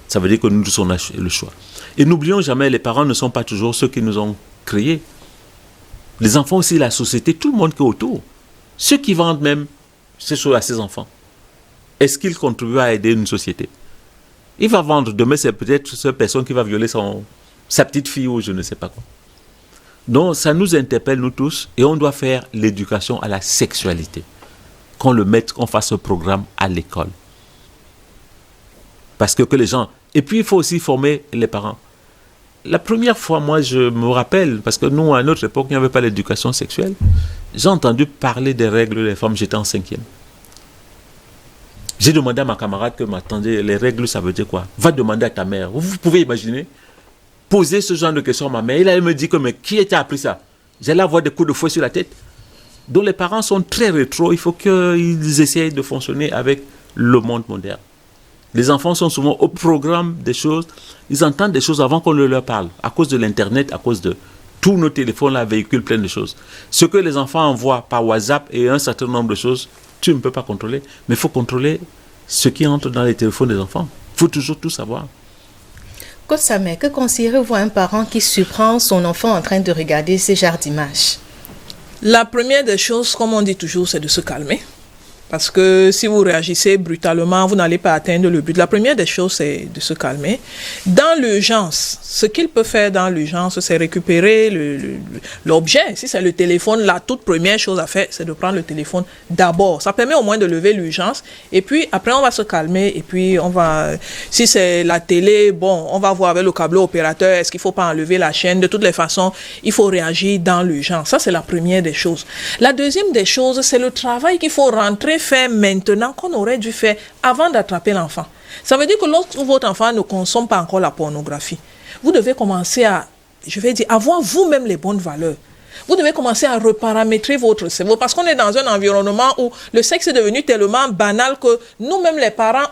Ça veut dire que nous tous on a le choix. Et n'oublions jamais, les parents ne sont pas toujours ceux qui nous ont créés. Les enfants aussi, la société, tout le monde qui est autour. Ceux qui vendent même ces choses à ses enfants. Est-ce qu'ils contribuent à aider une société? Il va vendre, demain c'est peut-être cette personne qui va violer sa petite fille ou je ne sais pas quoi. Donc ça nous interpelle nous tous et on doit faire l'éducation à la sexualité. Qu'on le mette, qu'on fasse un programme à l'école. Parce que les gens... Et puis il faut aussi former les parents. La première fois, moi je me rappelle, parce que nous à notre époque il n'y avait pas l'éducation sexuelle, j'ai entendu parler des règles des femmes, j'étais en 5e. J'ai demandé à ma camarade que m'attendait, les règles ça veut dire quoi? Va demander à ta mère. Vous pouvez imaginer? Poser ce genre de questions à ma mère. Il allait me dire que mais qui t'a appris ça? J'allais avoir des coups de fouet sur la tête. Donc les parents sont très rétro, il faut qu'ils essayent de fonctionner avec le monde moderne. Les enfants sont souvent au programme des choses, ils entendent des choses avant qu'on ne leur parle, à cause de l'internet, à cause de tous nos téléphones là véhiculent plein de choses. Ce que les enfants envoient par WhatsApp et un certain nombre de choses, tu ne peux pas contrôler, mais il faut contrôler ce qui entre dans les téléphones des enfants. Il faut toujours tout savoir. Coach Samer, que conseillerez-vous à un parent qui surprend son enfant en train de regarder ces genres d'images? La première des choses, comme on dit toujours, c'est de se calmer. Parce que si vous réagissez brutalement, vous n'allez pas atteindre le but. La première des choses, c'est de se calmer. Dans l'urgence, ce qu'il peut faire dans l'urgence, c'est récupérer l'objet. Si c'est le téléphone, la toute première chose à faire, c'est de prendre le téléphone d'abord. Ça permet au moins de lever l'urgence. Et puis, après, on va se calmer. Et puis, on va... Si c'est la télé, bon, on va voir avec le câble opérateur, est-ce qu'il ne faut pas enlever la chaîne? De toutes les façons, il faut réagir dans l'urgence. Ça, c'est la première des choses. La deuxième des choses, c'est le travail qu'il faut rentrer faire maintenant qu'on aurait dû faire avant d'attraper l'enfant. Ça veut dire que lorsque votre enfant ne consomme pas encore la pornographie, vous devez commencer à, je vais dire, avoir vous-même les bonnes valeurs. Vous devez commencer à reparamétrer votre cerveau parce qu'on est dans un environnement où le sexe est devenu tellement banal que nous-mêmes les parents,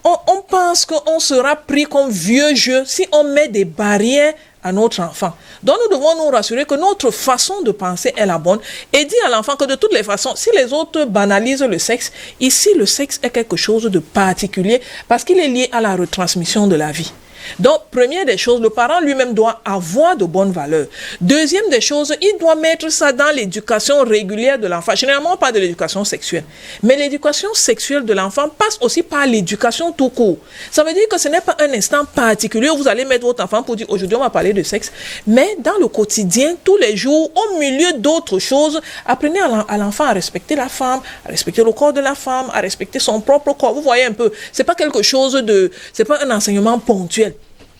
on pense qu'on sera pris comme vieux jeu si on met des barrières à notre enfant. Donc nous devons nous rassurer que notre façon de penser est la bonne et dire à l'enfant que de toutes les façons, si les autres banalisent le sexe, ici le sexe est quelque chose de particulier parce qu'il est lié à la retransmission de la vie. Donc, première des choses, le parent lui-même doit avoir de bonnes valeurs. Deuxième des choses, il doit mettre ça dans l'éducation régulière de l'enfant. Généralement, pas de l'éducation sexuelle. Mais l'éducation sexuelle de l'enfant passe aussi par l'éducation tout court. Ça veut dire que ce n'est pas un instant particulier où vous allez mettre votre enfant pour dire aujourd'hui on va parler de sexe. Mais dans le quotidien, tous les jours, au milieu d'autres choses, apprenez à l'enfant à respecter la femme, à respecter le corps de la femme, à respecter son propre corps. Vous voyez un peu, c'est pas quelque chose de, c'est pas un enseignement ponctuel.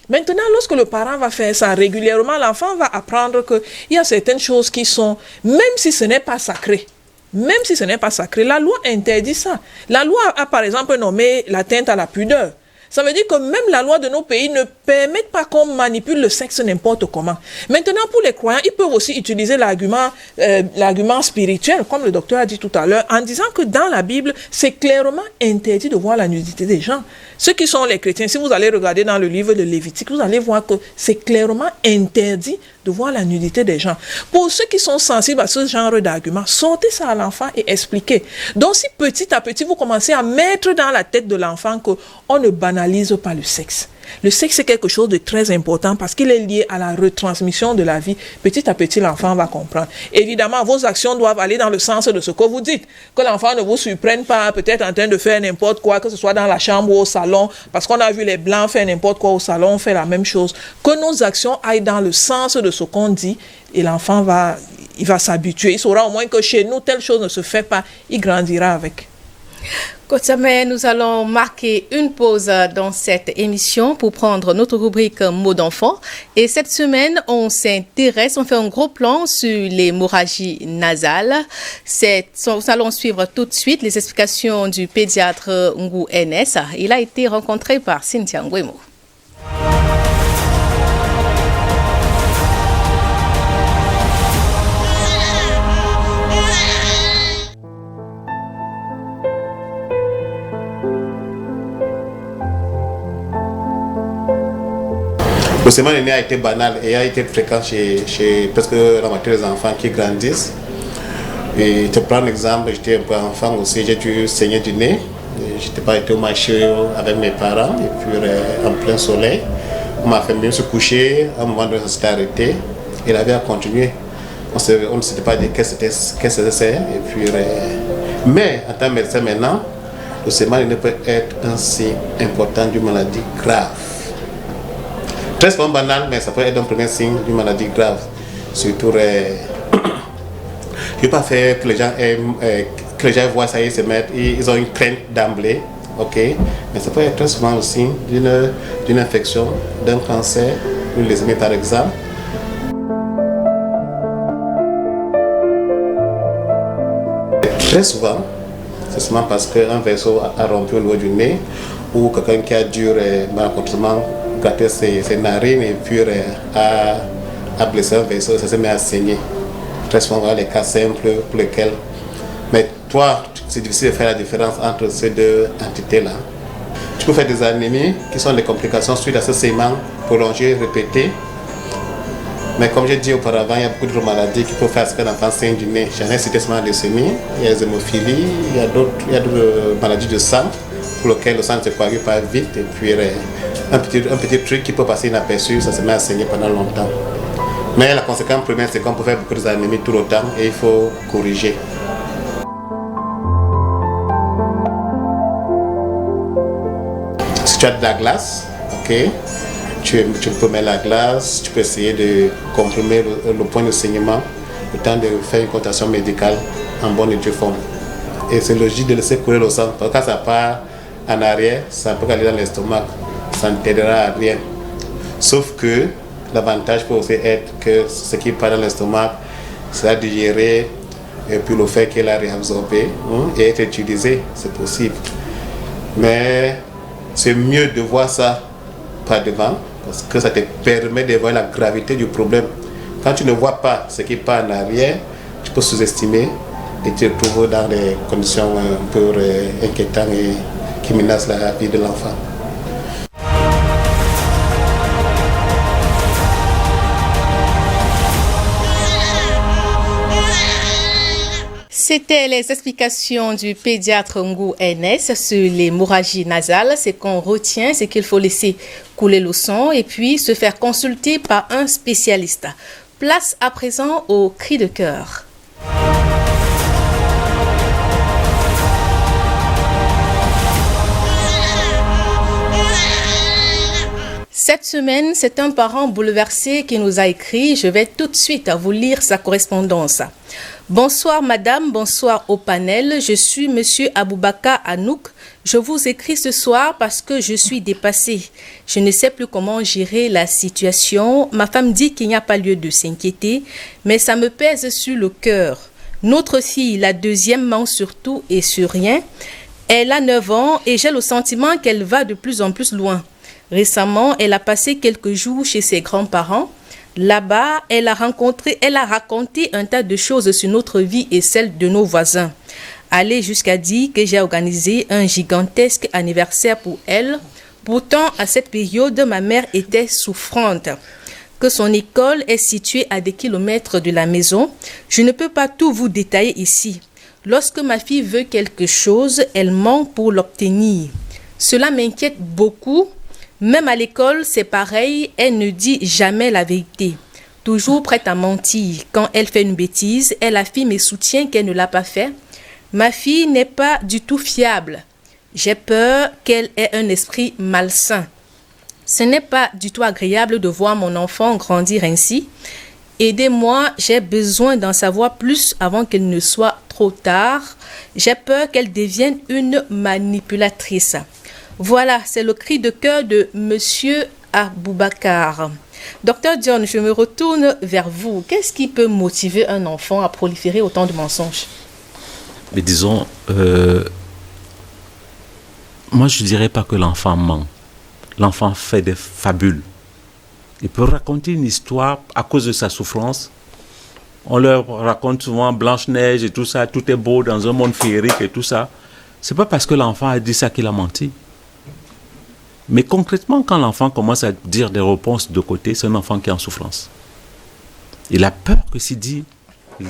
Maintenant, lorsque le parent va faire ça régulièrement, l'enfant va apprendre qu'il y a certaines choses qui sont, même si ce n'est pas sacré, la loi interdit ça. La loi a par exemple nommé l'atteinte à la pudeur. Ça veut dire que même la loi de nos pays ne permet pas qu'on manipule le sexe n'importe comment. Maintenant, pour les croyants, ils peuvent aussi utiliser l'argument spirituel, comme le docteur a dit tout à l'heure, en disant que dans la Bible, c'est clairement interdit de voir la nudité des gens. Ceux qui sont les chrétiens, si vous allez regarder dans le livre de Lévitique, vous allez voir que c'est clairement interdit de voir la nudité des gens. Pour ceux qui sont sensibles à ce genre d'argument, sortez ça à l'enfant et expliquez. Donc, si petit à petit, vous commencez à mettre dans la tête de l'enfant qu'on ne banalise pas le sexe. Le sexe, c'est quelque chose de très important parce qu'il est lié à la retransmission de la vie. Petit à petit, l'enfant va comprendre. Évidemment, vos actions doivent aller dans le sens de ce que vous dites. Que l'enfant ne vous surprenne pas peut-être en train de faire n'importe quoi, que ce soit dans la chambre ou au salon, parce qu'on a vu les Blancs faire n'importe quoi au salon, on fait la même chose. Que nos actions aillent dans le sens de ce qu'on dit et l'enfant va s'habituer. Il saura au moins que chez nous, telle chose ne se fait pas. Il grandira avec. Kotame, nous allons marquer une pause dans cette émission pour prendre notre rubrique mots d'enfant. Et cette semaine, on s'intéresse, on fait un gros plan sur l'hémorragie nasale. Nous allons suivre tout de suite les explications du pédiatre Ngou NS. Il a été rencontré par Cynthia Nguemo. Le sément aîné a été banal et a été fréquent chez presque la moitié des enfants qui grandissent. Et je te prends l'exemple, j'étais un peu enfant aussi, j'ai dû saigner du nez. Je n'étais pas été au marché avec mes parents et puis en plein soleil. On m'a fait mieux se coucher, à un moment donné ça s'était arrêté et la vie a continué. On ne s'était pas dit qu'est-ce que c'était. Et puis, mais en tant que médecin maintenant, le sément aîné peut être un signe important d'une maladie grave. Très souvent banal, mais ça peut être un premier signe d'une maladie grave. Surtout, je ne veux pas faire que les gens aiment, que les gens voient ça et se mettent, ils ont une crainte d'emblée, ok? Mais ça peut être très souvent le signe d'une infection, d'un cancer, une leucémie par exemple. Très souvent, c'est seulement parce qu'un vaisseau a rompu au niveau du nez ou quelqu'un qui a dû malheureusement gâter ses narines et puis a blessé un vaisseau, ça se met à saigner. Très souvent, voilà les cas simples pour lesquels. Mais toi, c'est difficile de faire la différence entre ces deux entités-là. Tu peux faire des anémies qui sont des complications suite à ce saignement prolongé, répété. Mais comme j'ai dit auparavant, il y a beaucoup de maladies qui peuvent faire ce qu'un enfant saigne du nez. J'en ai cité seulement la leucémie, il y a les hémophilies, il y a d'autres maladies de sang pour lesquelles le sang ne se coagule pas vite et puis un petit truc qui peut passer inaperçu, ça se met à saigner pendant longtemps. Mais la conséquence première, c'est qu'on peut faire beaucoup d'anémies tout le temps et il faut corriger. Si tu as de la glace, ok, tu peux mettre la glace, tu peux essayer de comprimer le point de saignement, le temps de faire une consultation médicale en bonne et due forme. Et c'est logique de laisser couler le sang, parce que quand ça part en arrière, ça peut aller dans l'estomac, ça ne t'aidera à rien. Sauf que l'avantage peut aussi être que ce qui part dans l'estomac sera digéré et puis le fait qu'elle a réabsorbé et être utilisé, c'est possible. Mais c'est mieux de voir ça par devant parce que ça te permet de voir la gravité du problème. Quand tu ne vois pas ce qui part en arrière, tu peux sous-estimer et te retrouver dans des conditions un peu inquiétantes et qui menacent la vie de l'enfant. C'était les explications du pédiatre Ngou NS sur l'hémorragie nasale. Ce qu'on retient, c'est qu'il faut laisser couler le sang et puis se faire consulter par un spécialiste. Place à présent au cri de cœur. Cette semaine, c'est un parent bouleversé qui nous a écrit. Je vais tout de suite vous lire sa correspondance. Bonsoir madame, bonsoir au panel. Je suis monsieur Aboubaka Anouk. Je vous écris ce soir parce que je suis dépassée. Je ne sais plus comment gérer la situation. Ma femme dit qu'il n'y a pas lieu de s'inquiéter, mais ça me pèse sur le cœur. Notre fille, la deuxièmement surtout et sur rien, elle a 9 ans et j'ai le sentiment qu'elle va de plus en plus loin. Récemment, elle a passé quelques jours chez ses grands-parents. Là-bas, elle a raconté un tas de choses sur notre vie et celle de nos voisins. Aller jusqu'à dire que j'ai organisé un gigantesque anniversaire pour elle. Pourtant, à cette période, ma mère était souffrante. Que son école est située à des kilomètres de la maison. Je ne peux pas tout vous détailler ici. Lorsque ma fille veut quelque chose, elle manque pour l'obtenir. Cela m'inquiète beaucoup. Même à l'école, c'est pareil, elle ne dit jamais la vérité. Toujours prête à mentir. Quand elle fait une bêtise, elle affirme et soutient qu'elle ne l'a pas fait. Ma fille n'est pas du tout fiable. J'ai peur qu'elle ait un esprit malsain. Ce n'est pas du tout agréable de voir mon enfant grandir ainsi. Aidez-moi, j'ai besoin d'en savoir plus avant qu'il ne soit trop tard. J'ai peur qu'elle devienne une manipulatrice. Voilà, c'est le cri de cœur de Monsieur Aboubakar. Docteur John, je me retourne vers vous. Qu'est-ce qui peut motiver un enfant à proliférer autant de mensonges? Mais disons, moi je ne dirais pas que l'enfant ment. L'enfant fait des fabules. Il peut raconter une histoire à cause de sa souffrance. On leur raconte souvent Blanche-Neige et tout ça, tout est beau dans un monde féerique et tout ça. Ce n'est pas parce que l'enfant a dit ça qu'il a menti. Mais concrètement, quand l'enfant commence à dire des réponses de côté, c'est un enfant qui est en souffrance. Il a peur que s'il dit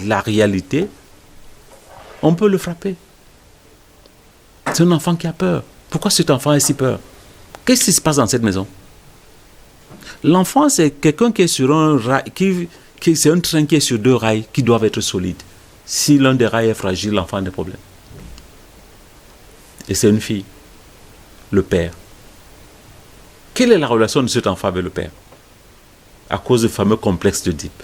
la réalité, on peut le frapper. C'est un enfant qui a peur. Pourquoi cet enfant a si peur? Qu'est-ce qui se passe dans cette maison? L'enfant, c'est quelqu'un qui est sur un rail, c'est un train qui est sur deux rails qui doivent être solides. Si l'un des rails est fragile, l'enfant a des problèmes. Et c'est une fille, le père. Quelle est la relation de cet enfant avec le père? À cause du fameux complexe d'Oedipe.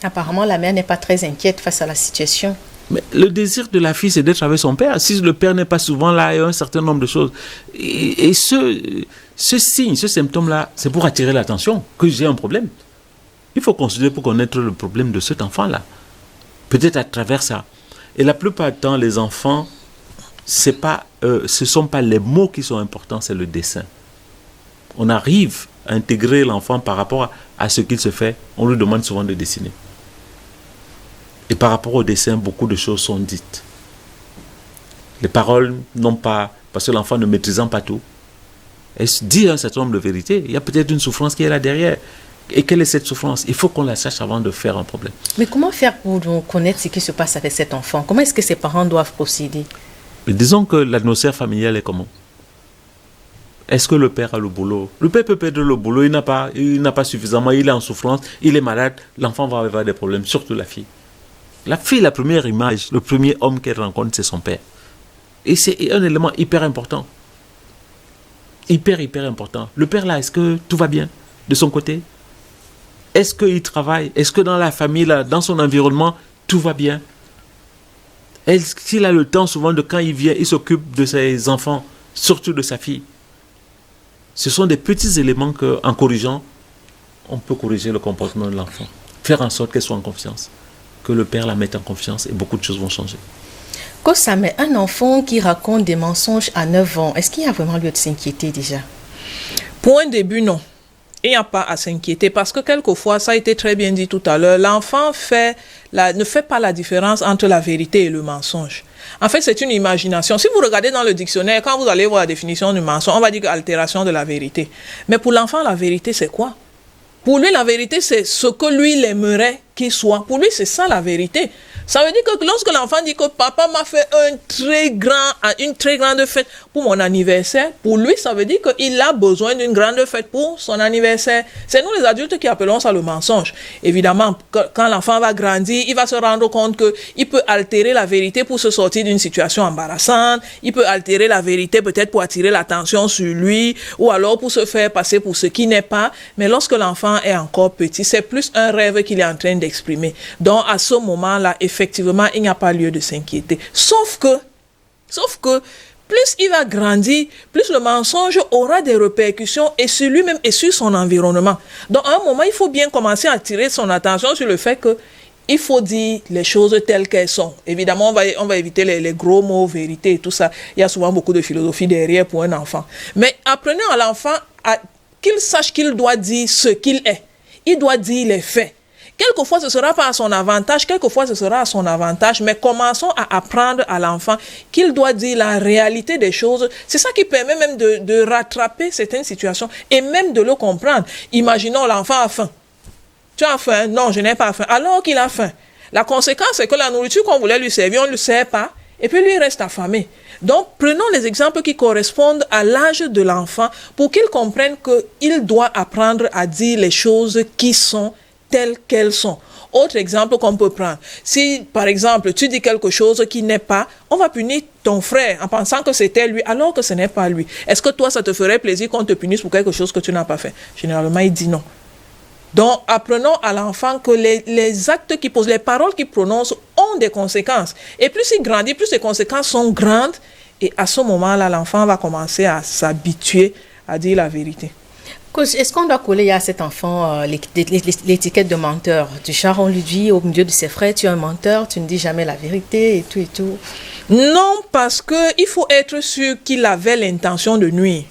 Apparemment, la mère n'est pas très inquiète face à la situation. Mais le désir de la fille, c'est d'être avec son père. Si le père n'est pas souvent là, il y a un certain nombre de choses. Et ce signe, ce symptôme-là, c'est pour attirer l'attention que j'ai un problème. Il faut considérer pour connaître le problème de cet enfant-là. Peut-être à travers ça. Et la plupart du temps, les enfants, ce ne sont pas les mots qui sont importants, c'est le dessin. On arrive à intégrer l'enfant par rapport à ce qu'il se fait. On lui demande souvent de dessiner. Et par rapport au dessin, beaucoup de choses sont dites. Les paroles n'ont pas, parce que l'enfant ne maîtrisant pas tout, elle dit un certain nombre de vérités. Il y a peut-être une souffrance qui est là derrière. Et quelle est cette souffrance? Il faut qu'on la sache avant de faire un problème. Mais comment faire pour connaître ce qui se passe avec cet enfant? Comment est-ce que ses parents doivent procéder? Mais disons que l'atmosphère familiale est comment? Est-ce que le père a le boulot? Le père peut perdre le boulot, il n'a pas suffisamment, il est en souffrance, il est malade, l'enfant va avoir des problèmes, surtout la fille. La fille, la première image, le premier homme qu'elle rencontre, c'est son père. Et c'est un élément hyper important. Hyper important. Le père là, est-ce que tout va bien de son côté? Est-ce qu'il travaille? Est-ce que dans la famille, là, dans son environnement, tout va bien? Est-ce qu'il a le temps souvent de quand il vient, il s'occupe de ses enfants, surtout de sa fille? Ce sont des petits éléments qu'en corrigeant, on peut corriger le comportement de l'enfant. Faire en sorte qu'elle soit en confiance. Que le père la mette en confiance et beaucoup de choses vont changer. Kossa, mais un enfant qui raconte des mensonges à 9 ans, est-ce qu'il y a vraiment lieu de s'inquiéter déjà? Pour un début, non. Il n'y a pas à s'inquiéter parce que quelquefois, ça a été très bien dit tout à l'heure, l'enfant ne fait pas la différence entre la vérité et le mensonge. En fait, c'est une imagination. Si vous regardez dans le dictionnaire, quand vous allez voir la définition du mensonge, on va dire altération de la vérité. Mais pour l'enfant, la vérité, c'est quoi? Pour lui, la vérité, c'est ce que lui, il aimerait qu'il soit. Pour lui, c'est ça la vérité. Ça veut dire que lorsque l'enfant dit que papa m'a fait une très grande fête pour mon anniversaire, pour lui, ça veut dire qu'il a besoin d'une grande fête pour son anniversaire. C'est nous les adultes qui appelons ça le mensonge. Évidemment, quand l'enfant va grandir, il va se rendre compte qu'il peut altérer la vérité pour se sortir d'une situation embarrassante. Il peut altérer la vérité peut-être pour attirer l'attention sur lui ou alors pour se faire passer pour ce qui n'est pas. Mais lorsque l'enfant est encore petit, c'est plus un rêve qu'il est en train d'exprimer. Donc, à ce moment-là, effectivement, il n'y a pas lieu de s'inquiéter. Sauf que, plus il va grandir, plus le mensonge aura des répercussions et sur lui-même et sur son environnement. Donc, à un moment, il faut bien commencer à attirer son attention sur le fait que il faut dire les choses telles qu'elles sont. Évidemment, on va éviter les gros mots, vérité et tout ça. Il y a souvent beaucoup de philosophie derrière pour un enfant. Mais apprenez à l'enfant qu'il sache qu'il doit dire ce qu'il est. Il doit dire les faits. Quelquefois, ce ne sera pas à son avantage, quelquefois, ce sera à son avantage, mais commençons à apprendre à l'enfant qu'il doit dire la réalité des choses. C'est ça qui permet même de rattraper certaines situations et même de le comprendre. Imaginons l'enfant a faim. Tu as faim? Non, je n'ai pas faim. Alors qu'il a faim. La conséquence, c'est que la nourriture qu'on voulait lui servir, on ne le sert pas. Et puis lui, il reste affamé. Donc, prenons les exemples qui correspondent à l'âge de l'enfant pour qu'il comprenne qu'il doit apprendre à dire les choses qui sont telles qu'elles sont. Autre exemple qu'on peut prendre, si par exemple tu dis quelque chose qui n'est pas, on va punir ton frère en pensant que c'était lui alors que ce n'est pas lui. Est-ce que toi ça te ferait plaisir qu'on te punisse pour quelque chose que tu n'as pas fait? Généralement il dit non. Donc apprenons à l'enfant que les actes qu'il pose, les paroles qu'il prononce ont des conséquences. Et plus il grandit, plus ces conséquences sont grandes et à ce moment-là l'enfant va commencer à s'habituer à dire la vérité. Coach, est-ce qu'on doit coller à cet enfant l'étiquette de menteur? Du genre, on lui dit au milieu de ses frères, tu es un menteur, tu ne dis jamais la vérité et tout et tout. Non, parce qu'il faut être sûr qu'il avait l'intention de nuire.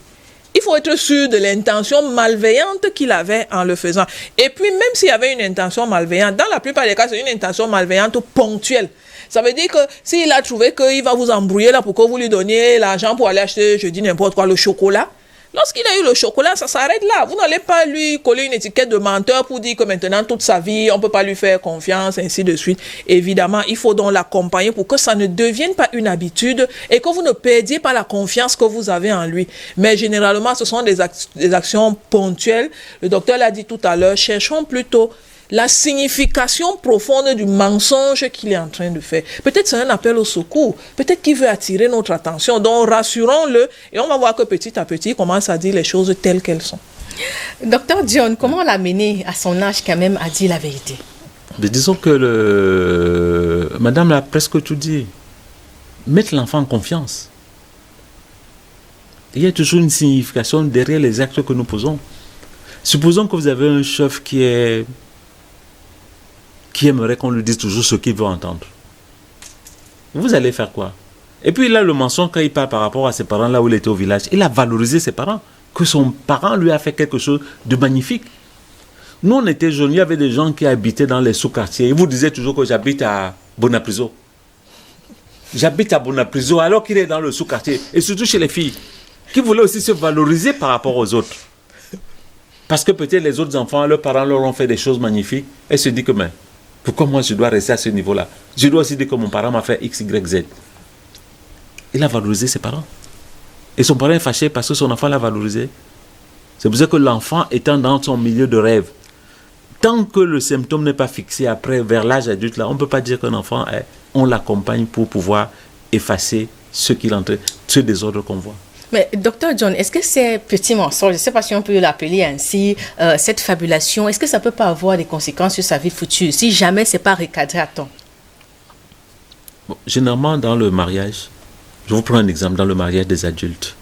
Il faut être sûr de l'intention malveillante qu'il avait en le faisant. Et puis, même s'il y avait une intention malveillante, dans la plupart des cas, c'est une intention malveillante ponctuelle. Ça veut dire que s'il a trouvé qu'il va vous embrouiller là pour que vous lui donniez l'argent pour aller acheter, je dis n'importe quoi, le chocolat, lorsqu'il a eu le chocolat, ça s'arrête là. Vous n'allez pas lui coller une étiquette de menteur pour dire que maintenant, toute sa vie, on ne peut pas lui faire confiance, ainsi de suite. Évidemment, il faut donc l'accompagner pour que ça ne devienne pas une habitude et que vous ne perdiez pas la confiance que vous avez en lui. Mais généralement, ce sont des actions ponctuelles. Le docteur l'a dit tout à l'heure, cherchons plutôt la signification profonde du mensonge qu'il est en train de faire. Peut-être c'est un appel au secours. Peut-être qu'il veut attirer notre attention. Donc rassurons-le et on va voir que petit à petit, il commence à dire les choses telles qu'elles sont. Docteur John, comment l'amener à son âge quand même à dire la vérité? Mais disons que madame l'a presque tout dit. Mettre l'enfant en confiance. Il y a toujours une signification derrière les actes que nous posons. Supposons que vous avez un chef qui aimerait qu'on lui dise toujours ce qu'il veut entendre. Vous allez faire quoi? Et puis là, le mensonge, quand il parle par rapport à ses parents, là où il était au village, il a valorisé ses parents, que son parent lui a fait quelque chose de magnifique. Nous, on était jeunes, il y avait des gens qui habitaient dans les sous-quartiers. Ils vous disaient toujours que j'habite à Bonapriso. J'habite à Bonapriso, alors qu'il est dans le sous-quartier. Et surtout chez les filles, qui voulaient aussi se valoriser par rapport aux autres. Parce que peut-être les autres enfants, leurs parents leur ont fait des choses magnifiques. Et se disent que, mais, pourquoi moi je dois rester à ce niveau-là? Je dois aussi dire que mon parent m'a fait X, Y, Z. Il a valorisé ses parents. Et son parent est fâché parce que son enfant l'a valorisé. C'est pour ça que l'enfant étant dans son milieu de rêve, tant que le symptôme n'est pas fixé après, vers l'âge adulte, là, on ne peut pas dire qu'un enfant, on l'accompagne pour pouvoir effacer ce désordre qu'on voit. Mais docteur John, est-ce que ces petits mensonges, je ne sais pas si on peut l'appeler ainsi, cette fabulation, est-ce que ça ne peut pas avoir des conséquences sur sa vie future si jamais ce n'est pas recadré à temps? Bon, généralement, dans le mariage, je vous prends un exemple, dans le mariage des adultes,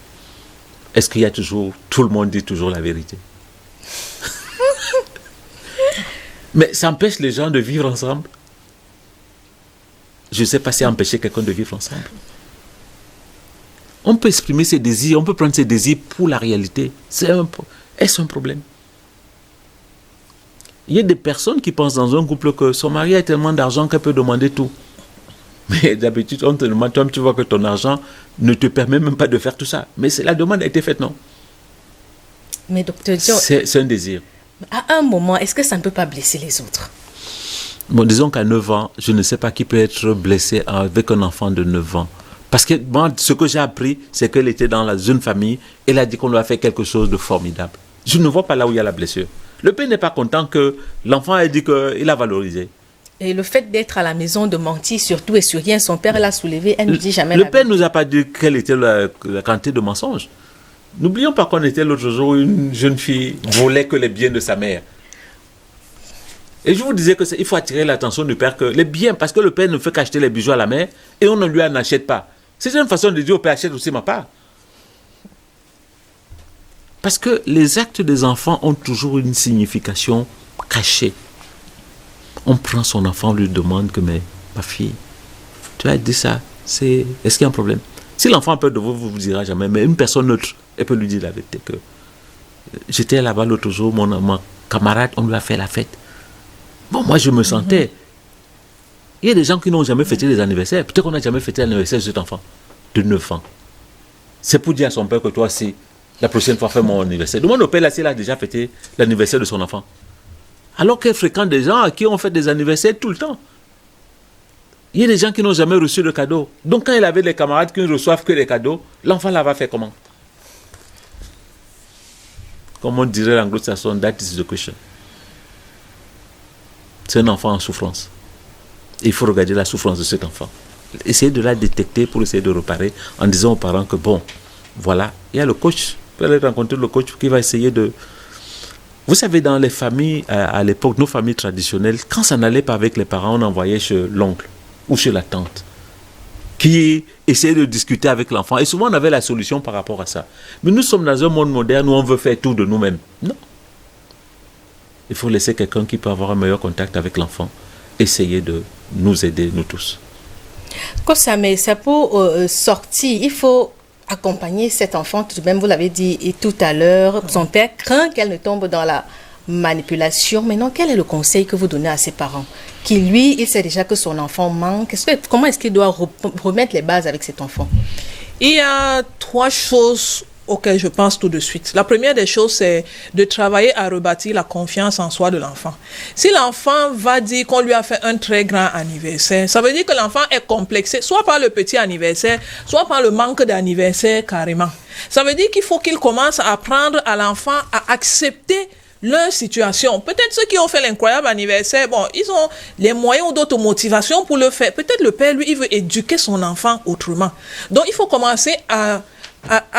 est-ce qu'il y a toujours, tout le monde dit toujours la vérité? Mais ça empêche les gens de vivre ensemble. Je ne sais pas si empêcher quelqu'un de vivre ensemble. On peut exprimer ses désirs, on peut prendre ses désirs pour la réalité. Est-ce un problème? Il y a des personnes qui pensent dans un couple que son mari a tellement d'argent qu'elle peut demander tout. Mais d'habitude, on te demande, toi, tu vois que ton argent ne te permet même pas de faire tout ça. Mais la demande a été faite, non? Mais docteur John, c'est un désir. À un moment, est-ce que ça ne peut pas blesser les autres? Bon, disons qu'à 9 ans, je ne sais pas qui peut être blessé avec un enfant de 9 ans. Parce que moi, ce que j'ai appris, c'est qu'elle était dans la jeune famille. Elle a dit qu'on lui a fait quelque chose de formidable. Je ne vois pas là où il y a la blessure. Le père n'est pas content que l'enfant ait dit qu'il a valorisé. Et le fait d'être à la maison, de mentir sur tout et sur rien, son père l'a soulevé, elle ne dit jamais le la père vérité. ne nous a pas dit quelle était la quantité de mensonges. N'oublions pas qu'on était l'autre jour, une jeune fille volait que les biens de sa mère. Et je vous disais qu'il faut attirer l'attention du père que les biens, parce que le père ne fait qu'acheter les bijoux à la mère et on ne lui en achète pas. C'est une façon de dire au père, achète aussi ma part. Parce que les actes des enfants ont toujours une signification cachée. On prend son enfant, on lui demande que, mais ma fille, tu as dit ça, est-ce qu'il y a un problème? Si l'enfant a peur de vous, vous dira jamais, mais une personne neutre, elle peut lui dire la vérité que j'étais là-bas l'autre jour, mon camarade, on lui a fait la fête. Bon, moi je me sentais. Il y a des gens qui n'ont jamais fêté les anniversaires. Peut-être qu'on n'a jamais fêté l'anniversaire de cet enfant de 9 ans. C'est pour dire à son père que toi aussi, la prochaine fois, fais mon anniversaire. Demande au père là s'il a déjà fêté l'anniversaire de son enfant. Alors qu'elle fréquente des gens à qui on fait des anniversaires tout le temps. Il y a des gens qui n'ont jamais reçu de cadeaux. Donc quand il avait des camarades qui ne reçoivent que des cadeaux, l'enfant là va faire comment? Comme on dirait l'anglo-saxon, that is the question. C'est un enfant en souffrance. Il faut regarder la souffrance de cet enfant. Essayer de la détecter pour essayer de réparer en disant aux parents que bon, voilà, il y a le coach. Vous allez rencontrer le coach qui va essayer de... Vous savez, dans les familles, à l'époque, nos familles traditionnelles, quand ça n'allait pas avec les parents, on envoyait chez l'oncle ou chez la tante qui essayait de discuter avec l'enfant. Et souvent, on avait la solution par rapport à ça. Mais nous sommes dans un monde moderne où on veut faire tout de nous-mêmes. Non. Il faut laisser quelqu'un qui peut avoir un meilleur contact avec l'enfant, essayer de nous aider, nous tous. Kosame, c'est pour sortir, il faut accompagner cet enfant, tout de même, vous l'avez dit et tout à l'heure, son père craint qu'elle ne tombe dans la manipulation. Maintenant, quel est le conseil que vous donnez à ses parents qui, lui, il sait déjà que son enfant manque? Comment est-ce qu'il doit remettre les bases avec cet enfant? Il y a 3 choses auxquelles je pense tout de suite. La première des choses, c'est de travailler à rebâtir la confiance en soi de l'enfant. Si l'enfant va dire qu'on lui a fait un très grand anniversaire, ça veut dire que l'enfant est complexé, soit par le petit anniversaire, soit par le manque d'anniversaire carrément. Ça veut dire qu'il faut qu'il commence à apprendre à l'enfant à accepter leur situation. Peut-être ceux qui ont fait l'incroyable anniversaire, bon, ils ont les moyens ou d'autres motivations pour le faire. Peut-être le père, lui, il veut éduquer son enfant autrement. Donc, il faut commencer à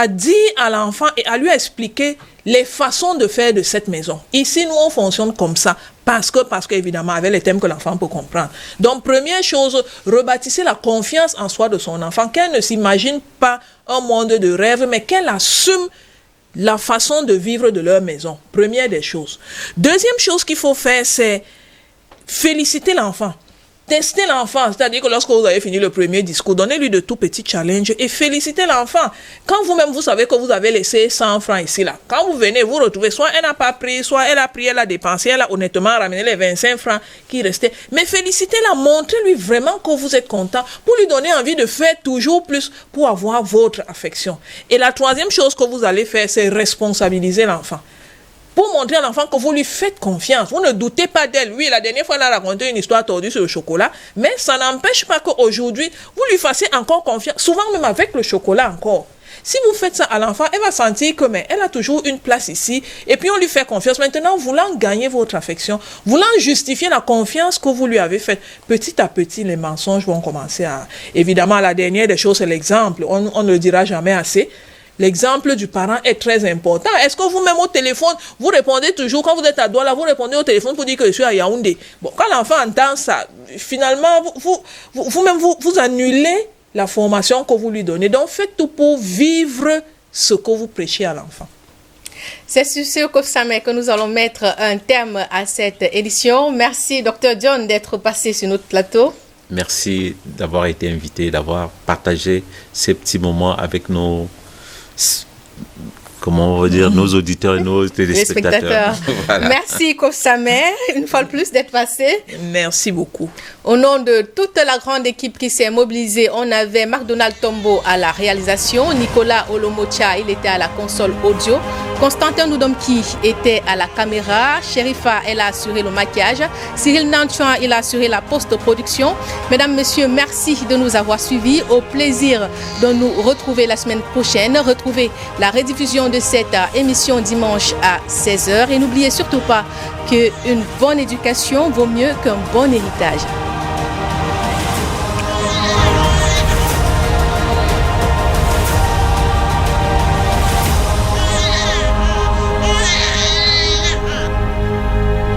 dire à l'enfant et à lui expliquer les façons de faire de cette maison. Ici, nous, on fonctionne comme ça parce qu'évidemment, avec les thèmes que l'enfant peut comprendre. Donc, première chose, rebâtissez la confiance en soi de son enfant, qu'elle ne s'imagine pas un monde de rêve, mais qu'elle assume la façon de vivre de leur maison. Première des choses. Deuxième chose qu'il faut faire, c'est féliciter l'enfant. Testez l'enfant, c'est-à-dire que lorsque vous avez fini le premier discours, donnez-lui de tout petits challenges et félicitez l'enfant. Quand vous-même, vous savez que vous avez laissé 100 francs ici, là, quand vous venez, vous retrouvez, soit elle n'a pas pris, soit elle a pris, elle a dépensé, elle a honnêtement ramené les 25 francs qui restaient. Mais félicitez-la, montrez-lui vraiment que vous êtes content pour lui donner envie de faire toujours plus pour avoir votre affection. Et la troisième chose que vous allez faire, c'est responsabiliser l'enfant. Pour montrer à l'enfant que vous lui faites confiance. Vous ne doutez pas d'elle. Oui, la dernière fois, elle a raconté une histoire tordue sur le chocolat, mais ça n'empêche pas qu'aujourd'hui, vous lui fassiez encore confiance, souvent même avec le chocolat encore. Si vous faites ça à l'enfant, elle va sentir que mais elle a toujours une place ici, et puis on lui fait confiance. Maintenant, voulant gagner votre affection, voulant justifier la confiance que vous lui avez faite, petit à petit, les mensonges vont commencer à... Évidemment, la dernière des choses, c'est l'exemple. On ne le dira jamais assez. L'exemple du parent est très important. Est-ce que vous-même au téléphone, vous répondez toujours, quand vous êtes à Douala, vous répondez au téléphone pour dire que je suis à Yaoundé? Bon, quand l'enfant entend ça, finalement, vous-même, vous annulez la formation que vous lui donnez. Donc, faites tout pour vivre ce que vous prêchez à l'enfant. C'est sur ce Kosame que nous allons mettre un terme à cette édition. Merci, Dr John, d'être passé sur notre plateau. Merci d'avoir été invité, d'avoir partagé ces petits moments avec nos... comment on va dire, nos auditeurs et nos téléspectateurs. Voilà. Merci Kosame, une fois de plus d'être passé. Merci beaucoup. Au nom de toute la grande équipe qui s'est mobilisée, on avait Marc-Donald Tombo à la réalisation, Nicolas Olomocha, il était à la console audio, Constantin Noudomki était à la caméra, Sherifa, elle a assuré le maquillage, Cyril Nantuan, il a assuré la post-production. Mesdames, Messieurs, merci de nous avoir suivis. Au plaisir de nous retrouver la semaine prochaine. Retrouvez la rediffusion de cette émission dimanche à 16h. Et n'oubliez surtout pas qu'une bonne éducation vaut mieux qu'un bon héritage.